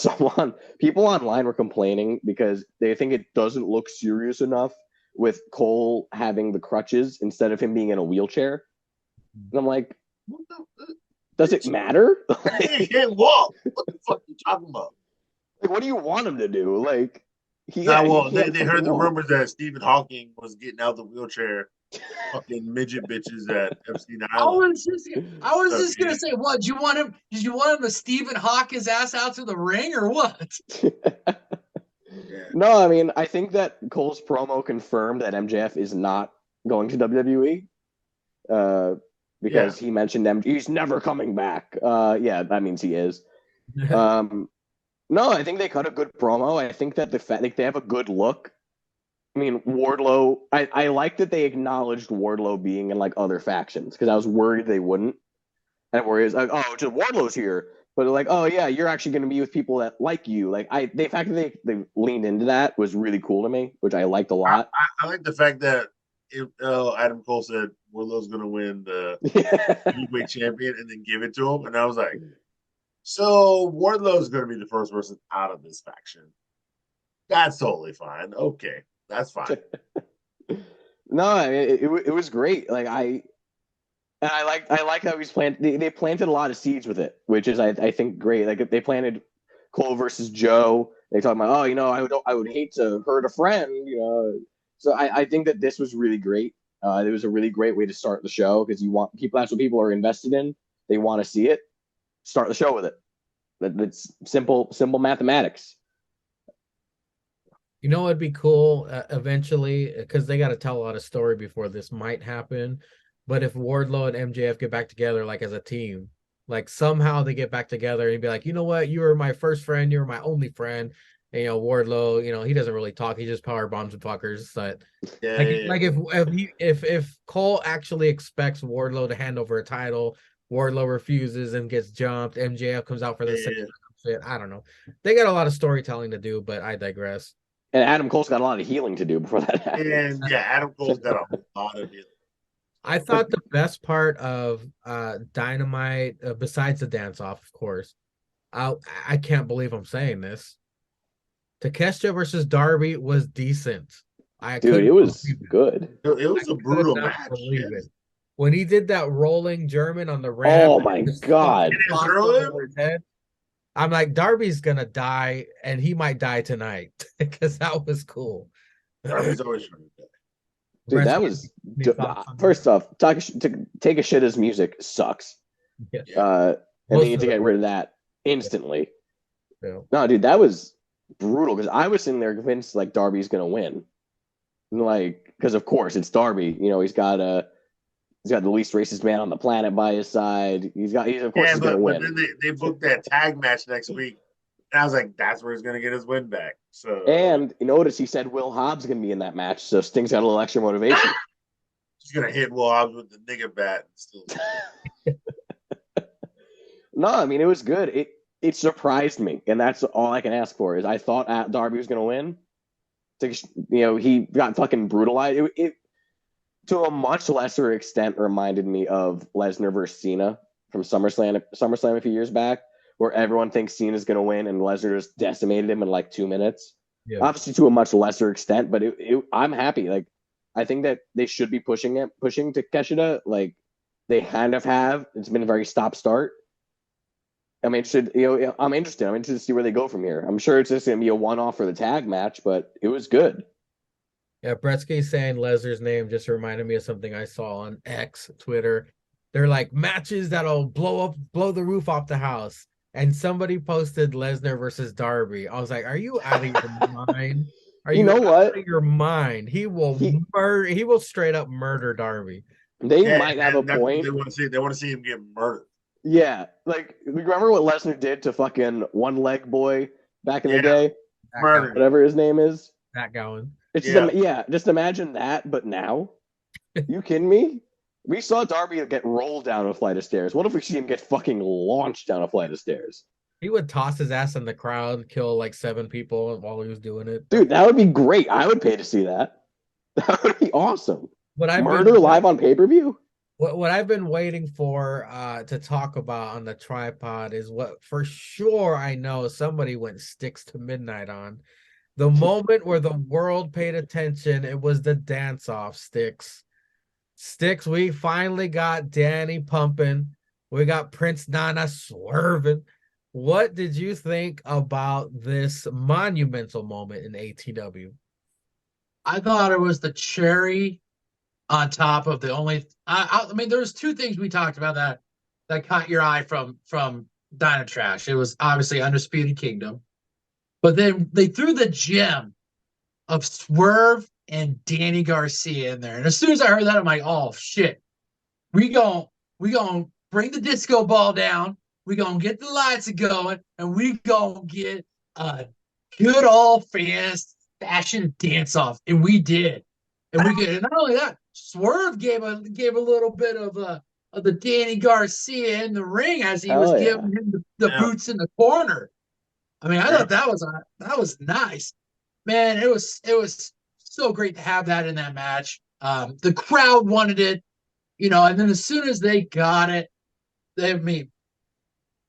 people online were complaining because they think it doesn't look serious enough with Cole having the crutches instead of him being in a wheelchair. And I'm like, does it matter? He can't walk. What the fuck are you talking about? Like, what do you want him to do? Like, they heard the rumors that Stephen Hawking was getting out the wheelchair, fucking midget bitches at FC9. I was just gonna say, what did you want him? Did you want him to Stephen Hawk his ass out to the ring or what? No, I mean, I think that Cole's promo confirmed that MJF is not going to WWE. Because he mentioned he's never coming back. Yeah, that means he is. No, I think they cut a good promo. I think that they have a good look. I mean, Wardlow. I like that they acknowledged Wardlow being in like other factions because I was worried they wouldn't. And where is like, oh, just Wardlow's here, but like, oh yeah, you're actually going to be with people that like you. Like the fact that they leaned into that was really cool to me, which I liked a lot. I like the fact that Adam Cole said Wardlow's going to win the heavyweight champion and then give it to him, and I was like, so Wardlow's going to be the first person out of this faction. That's totally fine. Okay, that's fine. No, it was great. Like I like how he's planted. They planted a lot of seeds with it, which is I think great. Like they planted Cole versus Joe. They talk about I would hate to hurt a friend. So I think that this was really great. It was a really great way to start the show because you want people. That's what people are invested in. They want to see it. Start the show with it. That's simple mathematics. You know, it'd be cool eventually because they got to tell a lot of story before this might happen. But if Wardlow and MJF get back together, like as a team, like somehow they get back together and be like, you know what, you were my first friend, you were my only friend. And, Wardlow, he doesn't really talk; he just power bombs and fuckers. But Yeah, like, yeah, yeah. if Cole actually expects Wardlow to hand over a title, Wardlow refuses and gets jumped. MJF comes out for the Yeah, same yeah. shit. I don't know. They got a lot of storytelling to do, but I digress. And Adam Cole's got a lot of healing to do before that happens. And yeah, Adam Cole's got a lot of it. I thought the best part of Dynamite, besides the dance off, of course, I can't believe I'm saying this. Takeshita versus Darby was decent. I Dude, couldn't it was believe it. good. It was a Could brutal not match. believe Yes. it. When he did that rolling German on the ramp, Oh my just god. fucking It is tossed early. over his head. I'm like, Darby's gonna die, and he might die tonight because that was cool. Darby's always trying to die. Dude, that Brett, was any thoughts on first off, take a shit as music sucks. that? Yeah. And Most they need of to the get rid of that instantly. Yeah. No, dude, that was brutal because I was sitting there convinced like Darby's gonna win. And, like, because of course it's Darby. He's got the least racist man on the planet by his side. He's of course Yeah, he's gonna but win. then they booked that tag match next week. And I was like, that's where he's gonna get his win back. So And you notice he said Will Hobbs is gonna be in that match, so Sting's got a little extra motivation. he's gonna hit Will Hobbs with the nigga bat and still No, I mean it was good. It surprised me, and that's all I can ask for. Is I thought Darby was gonna win. He got fucking brutalized. It to a much lesser extent reminded me of Lesnar versus Cena from SummerSlam a few years back, where everyone thinks Cena's gonna win and Lesnar just decimated him in like 2 minutes. Yeah. Obviously to a much lesser extent, but I'm happy. Like I think that they should be pushing to Keshida. Like they kind of have. It's been a very stop-start. I'm interested. I'm interested. I'm interested to see where they go from here. I'm sure it's just gonna be a one-off for the tag match, but it was good. Yeah, Bretsky saying Lesnar's name just reminded me of something I saw on X, Twitter. They're like matches that'll blow the roof off the house. And somebody posted Lesnar versus Darby. I was like, are you out of your mind? Are You you know out what? of your mind? He will straight up murder Darby. They might have a that's what point. They want to see him get murdered. Yeah, like remember what Lesnar did to fucking One Leg Boy back in the day, Murder. whatever his name is. That going. It's Yeah. just imagine that, but now. You kidding me? We saw Darby get rolled down a flight of stairs. What if we see him get fucking launched down a flight of stairs? He would toss his ass in the crowd, kill like 7 people while he was doing it. Dude, that would be great. I would pay to see that. That would be awesome. But Murder live on pay-per-view? What I've been waiting for to talk about on the tripod is what for sure I know somebody went sticks to midnight on. The moment where the world paid attention, it was the dance off Sticks. Sticks, we finally got Danny pumping. We got Prince Nana swerving. What did you think about this monumental moment in ATW? I thought it was the cherry on top of the only. I mean, there was two things we talked about that caught your eye from Dyna Trash. It was obviously Undisputed Kingdom, but then they threw the gem of Swerve and Danny Garcia in there. And as soon as I heard that, I'm like, oh shit, we gon' bring the disco ball down. We gonna get the lights going, and we gonna get a good old fashion dance off, and we did. And we get, and not only that, Swerve gave a little bit of the Danny Garcia in the ring as he was giving him the boots in the corner. I mean, I thought that was nice, man. It was so great to have that in that match. The crowd wanted it, and then as soon as they got it,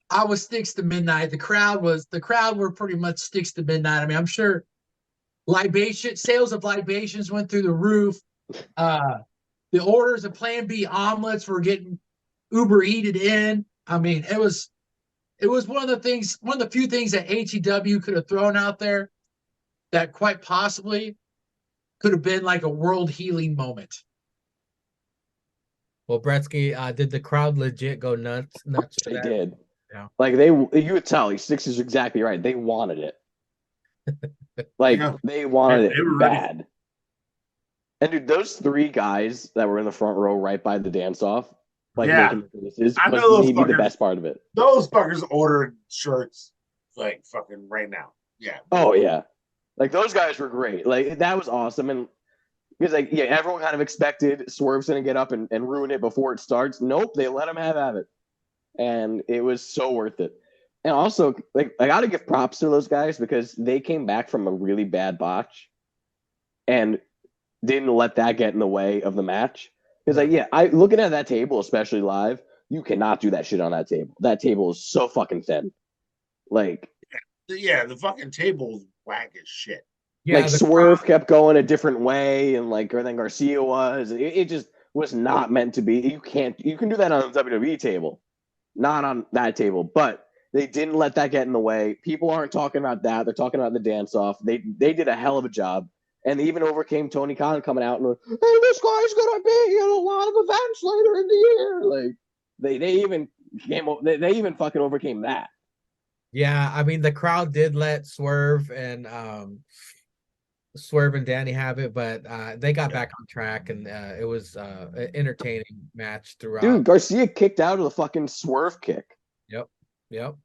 I was sticks to midnight. The crowd were pretty much sticks to midnight. I mean, I'm sure sales of libations went through the roof. The orders of Plan B omelets were getting Uber eated in. I mean, it was one of the few things that AEW could have thrown out there that quite possibly could have been like a world healing moment. Well, Bretsky, did the crowd legit go nuts? They did. Yeah. Like you would tell, Six is exactly right. They wanted it. Like Yeah. they wanted They were it ready. bad. And dude, those three guys that were in the front row right by the dance off, like Yeah. making the faces, I was know those maybe the fuckers. best part of it. Those fuckers ordered shirts like fucking right now. Yeah. Oh yeah. Like those guys were great. Like that was awesome. And because like yeah, everyone kind of expected Swerve's gonna get up and ruin it before it starts. Nope, they let him have at it. And it was so worth it. And also, like I gotta give props to those guys because they came back from a really bad botch and didn't let that get in the way of the match. Because like, yeah, I looking at that table, especially live, you cannot do that shit on that table. That table is so fucking thin. Like, Yeah, the fucking table's whack as shit. Yeah, like Swerve kept going a different way, and like I think Garcia was. It just was not meant to be. You can do that on the WWE table, not on that table. But they didn't let that get in the way. People aren't talking about that. They're talking about the dance off. They did a hell of a job. And they even overcame Tony Khan coming out and hey, this guy's gonna be in a lot of events later in the year. Like they even fucking overcame that. Yeah, I mean the crowd did let Swerve and Danny have it, but they got back on track and it was an entertaining match throughout. Dude, Garcia kicked out of the fucking Swerve kick. Yep.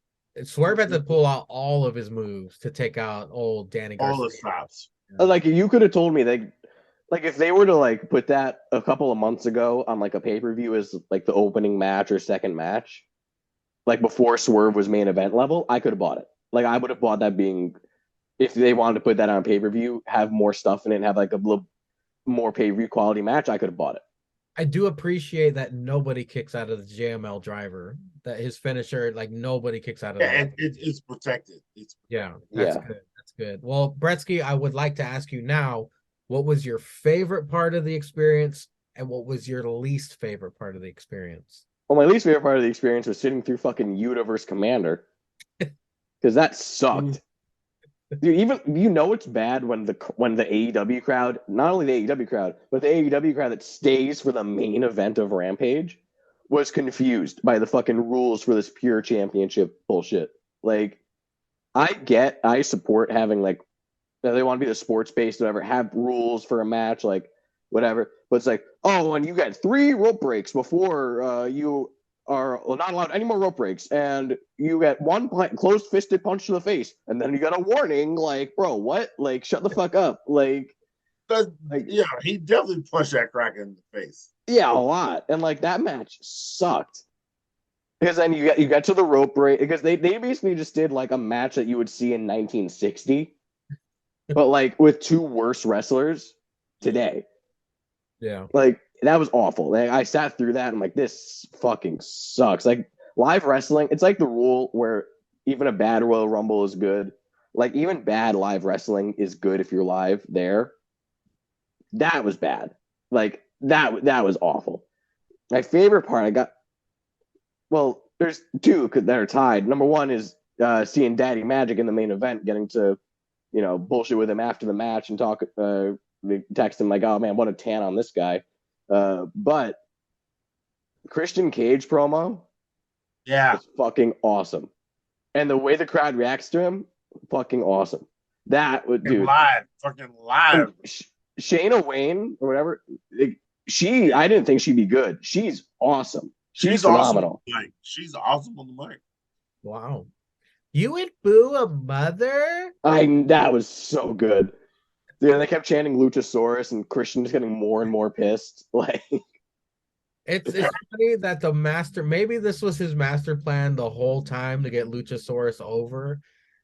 Swerve had to pull out all of his moves to take out old Danny Garcia. All the stops. Like you could have told me like if they were to like put that a couple of months ago on like a pay-per-view as like the opening match or second match, like before Swerve was main event level, I could have bought it. Like I would have bought that being if they wanted to put that on pay-per-view, have more stuff in it, and have like a little more pay-per-view quality match, I could have bought it. I do appreciate that nobody kicks out of the JML driver. That his finisher, like nobody kicks out of that. And it's protected. That's good. That's good. Well, Bretsky, I would like to ask you now, what was your favorite part of the experience and what was your least favorite part of the experience? Well, my least favorite part of the experience was sitting through fucking Yuta versus Commander. Because that sucked. Dude, even it's bad when the AEW crowd, not only the AEW crowd, but the AEW crowd that stays for the main event of Rampage was confused by the fucking rules for this pure championship bullshit. Like, I support having like they want to be the sports based, whatever, have rules for a match, like whatever. But it's like, oh, and you got 3 rope breaks before you are not allowed any more rope breaks, and you get 1 closed fisted punch to the face, and then you got a warning. Like, bro, what? Like, shut the fuck up. Like, yeah, he definitely punched that crack in the face. Yeah, a lot. And like that match sucked. Because then you got to the rope break because they basically just did like a match that you would see in 1960, but like with 2 worse wrestlers today. Yeah. Like that was awful. Like, I sat through that and I'm like, this fucking sucks. Like live wrestling, it's like the rule where even a bad Royal Rumble is good. Like even bad live wrestling is good if you're live there. That was bad. Like that was awful. My favorite part there's 2 that are tied. Number 1 is seeing Daddy Magic in the main event, getting to, bullshit with him after the match and talk, text him like, oh man, what a tan on this guy. But Christian Cage promo, is fucking awesome. And the way the crowd reacts to him, fucking awesome. That would do fucking live. Shayna Wayne or whatever, I didn't think she'd be good. She's awesome. She's phenomenal. Awesome. She's awesome on the mic. Wow. You would boo a mother? That was so good. Dude, they kept chanting Luchasaurus and Christian just getting more and more pissed. Like it's funny that maybe this was his master plan the whole time to get Luchasaurus over.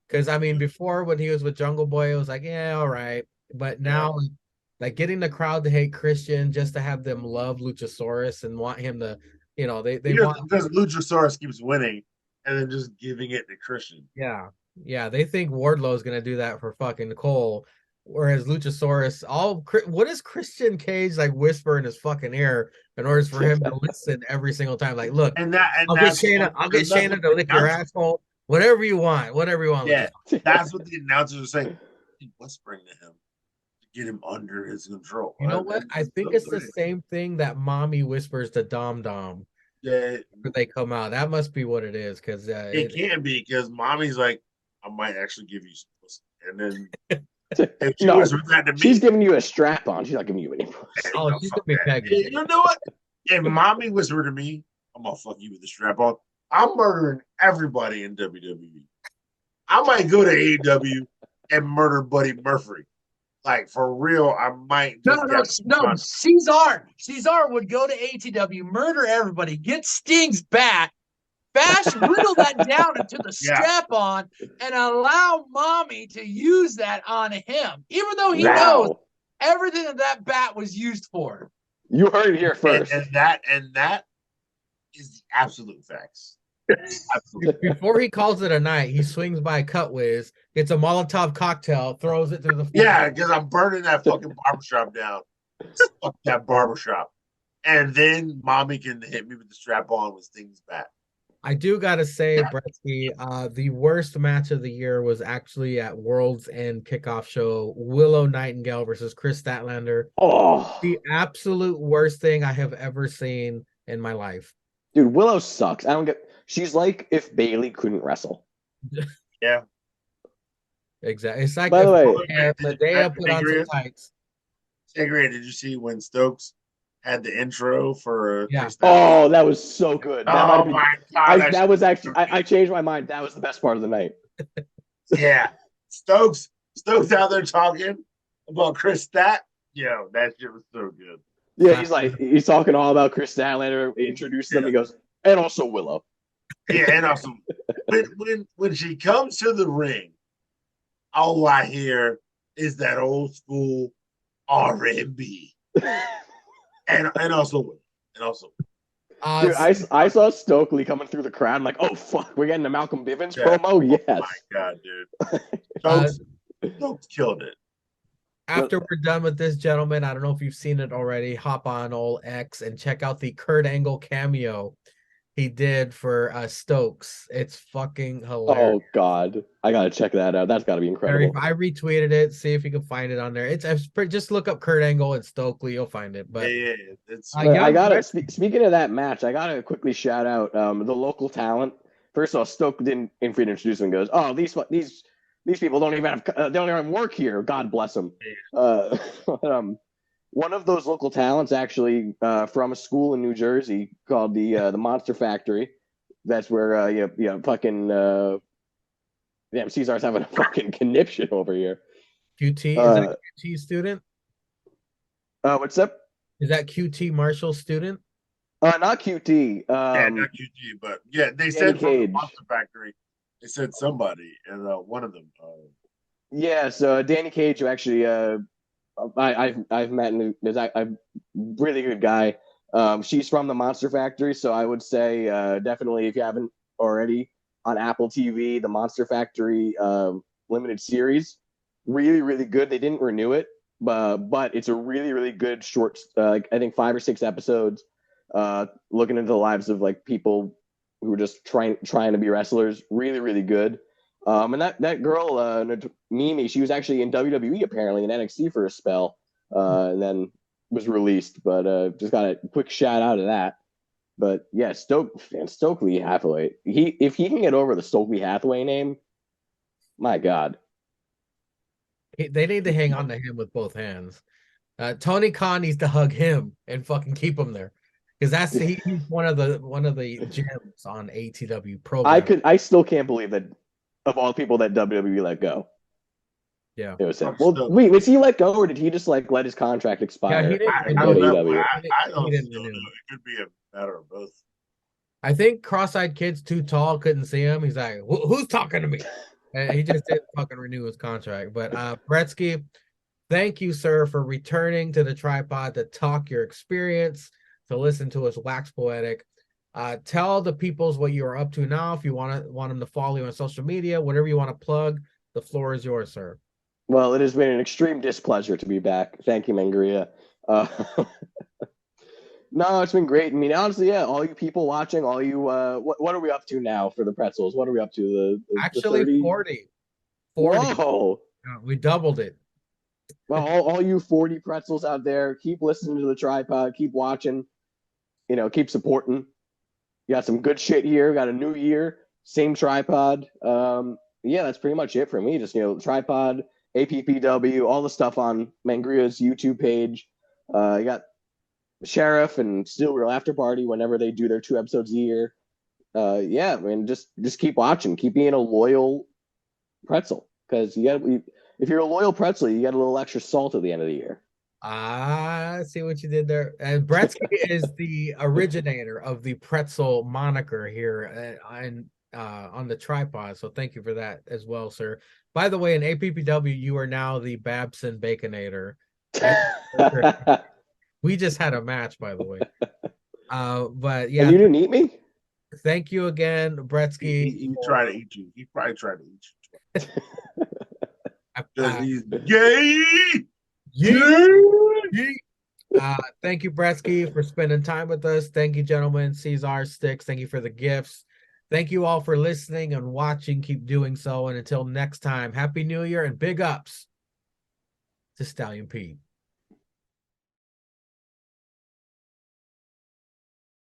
Because I mean, before when he was with Jungle Boy, it was like, yeah, all right. But now like getting the crowd to hate Christian just to have them love Luchasaurus and want him to, they want because Luchasaurus keeps winning and then just giving it to Christian. Yeah, they think Wardlow's gonna do that for fucking Cole, whereas Luchasaurus, what does Christian Cage like whisper in his fucking ear in order for him to listen every single time? Like, look, I'll get Shayna to lick your asshole, whatever you want. Yeah, that's what the announcers are saying. Whispering to him to get him under his control. You know what? I think it's the same thing that Mommy whispers to Dom Dom. Yeah, when they come out, that must be what it is. Because it can be because Mommy's like, I might actually give you some pussy, and then If she No, was with that to me, she's giving you a strap on. She's not giving you any pussy. Oh, no, she's fuck gonna be that. pegging. You know what? If mommy whispered to me, I'm gonna fuck you with the strap on. I'm murdering everybody in WWE. I might go to AEW and murder Buddy Murphy. Like for real, I might No, just no, get no. Caesar would go to ATW, murder everybody, get Sting's bat, whittle that down into the Yeah. strap on, and allow mommy to use that on him, even though he That- knows Wow. everything that bat was used for. You heard it here first. and that is the absolute facts. Absolutely. Before he calls it a night, he swings by Cut Wiz, gets a Molotov cocktail, throws it through the Yeah, because I'm burning that fucking barbershop down. Fuck that barbershop. And then mommy can hit me with the strap on with Sting's bat. I do gotta say, Bretsky, the worst match of the year was actually at World's End kickoff show, Willow Nightingale versus Chris Statlander. Oh, The absolute worst thing I have ever seen in my life. dude, Willow sucks. I don't get. She's like if Bailey couldn't wrestle. Yeah. Exactly. It's like By the way, Medea put on some tights. Great. Did you see when Stokes had the intro for Yeah. Chris Oh, that was so good. That might Oh have been- my god. that was actually. I changed my mind. That was the best part of the night. Yeah. Stokes out there talking about Chris Stat. Yo, that shit was so good. Yeah, he's talking all about Chris Statlander. Introduces him. He goes, and also Willow. Yeah, and also when she comes to the ring, all I hear is that old school R&B. and also. Dude, I saw Stokely coming through the crowd. I'm like, oh fuck, we're getting a Malcolm Bivens promo. Yes. Oh my god, dude. Stokes killed it. After we're done with this, gentlemen, I don't know if you've seen it already. Hop on old X and check out the Kurt Angle cameo he did for Stokes. It's fucking hilarious. Oh god, I gotta check that out. That's gotta be incredible. I retweeted it. See if you can find it on there. Just look up Kurt Angle and Stokely. You'll find it. But Yeah, it's I gotta speaking of that match, I gotta quickly shout out the local talent. First of all, Stoke didn't introduce him and goes, "Oh, these people don't even have work here. God bless them." One of those local talents actually from a school in New Jersey called the Monster Factory. That's where fucking damn Caesar's having a fucking conniption over here. QT is that a QT student? What's up? Is that QT Marshall student? Not QT. yeah, not QG, but yeah, they said from the Monster Factory. They said somebody, and one of them. Yeah, so Danny Cage, who actually I've met, and is a really good guy. She's from the Monster Factory, so I would say definitely if you haven't already on Apple TV, the Monster Factory limited series, really really good. They didn't renew it, but it's a really really good short, I think 5 or 6 episodes, looking into the lives of like people who are just trying to be wrestlers. Really really good. And that girl, Mimi, she was actually in WWE apparently in NXT for a spell, and then was released. But just got a quick shout out of that. But yeah, Stokely Hathaway. If he can get over the Stokely Hathaway name, my God. They need to hang on to him with both hands. Tony Khan needs to hug him and fucking keep him there, because he's one of the gems on ATW program. I still can't believe that of all the people that WWE let go. Yeah, it was him. Well, wait, was he let go or did he just like let his contract expire? Yeah, he didn't. I don't know. I don't He didn't know. renew. It could be a matter of both. I think cross-eyed kid's too tall, couldn't see him. He's like, who's talking to me? And he just didn't fucking renew his contract. But Bretsky, thank you, sir, for returning to the tripod to talk your experience, to listen to us wax poetic. Tell the peoples what you are up to now. If you want them to follow you on social media, whatever you want to plug, the floor is yours, sir. Well, it has been an extreme displeasure to be back. Thank you, Mangria. No, it's been great. I mean, honestly, yeah, all you people watching, all you, what are we up to now for the pretzels? What are we up to? Actually, the 40. Whoa. We doubled it. Well, all you 40 pretzels out there, keep listening to the tripod, keep watching, keep supporting. You got some good shit here. Got a new year, same tripod. Yeah, that's pretty much it for me. Just, tripod, APPW, all the stuff on Mangria's YouTube page. You got Sheriff and Still Real After Party whenever they do their 2 episodes a year. Yeah, I mean, just keep watching, keep being a loyal pretzel, because if you're a loyal pretzel, you get a little extra salt at the end of the year. I see what you did there. And Bretsky is the originator of the pretzel moniker here on the tripod. So thank you for that as well, sir. By the way, in APPW, you are now the Babson Baconator. We just had a match, by the way. But yeah, and you didn't eat me. Thank you again, Bretsky. He tried to eat you. He probably tried to eat you. Uh, He's gay. Thank you, Bretsky, for spending time with us. Thank you, gentlemen. Cesar, Sticks, thank you for the gifts. Thank you all for listening and watching. Keep doing so. And until next time, Happy New Year and big ups to Stallion Pete.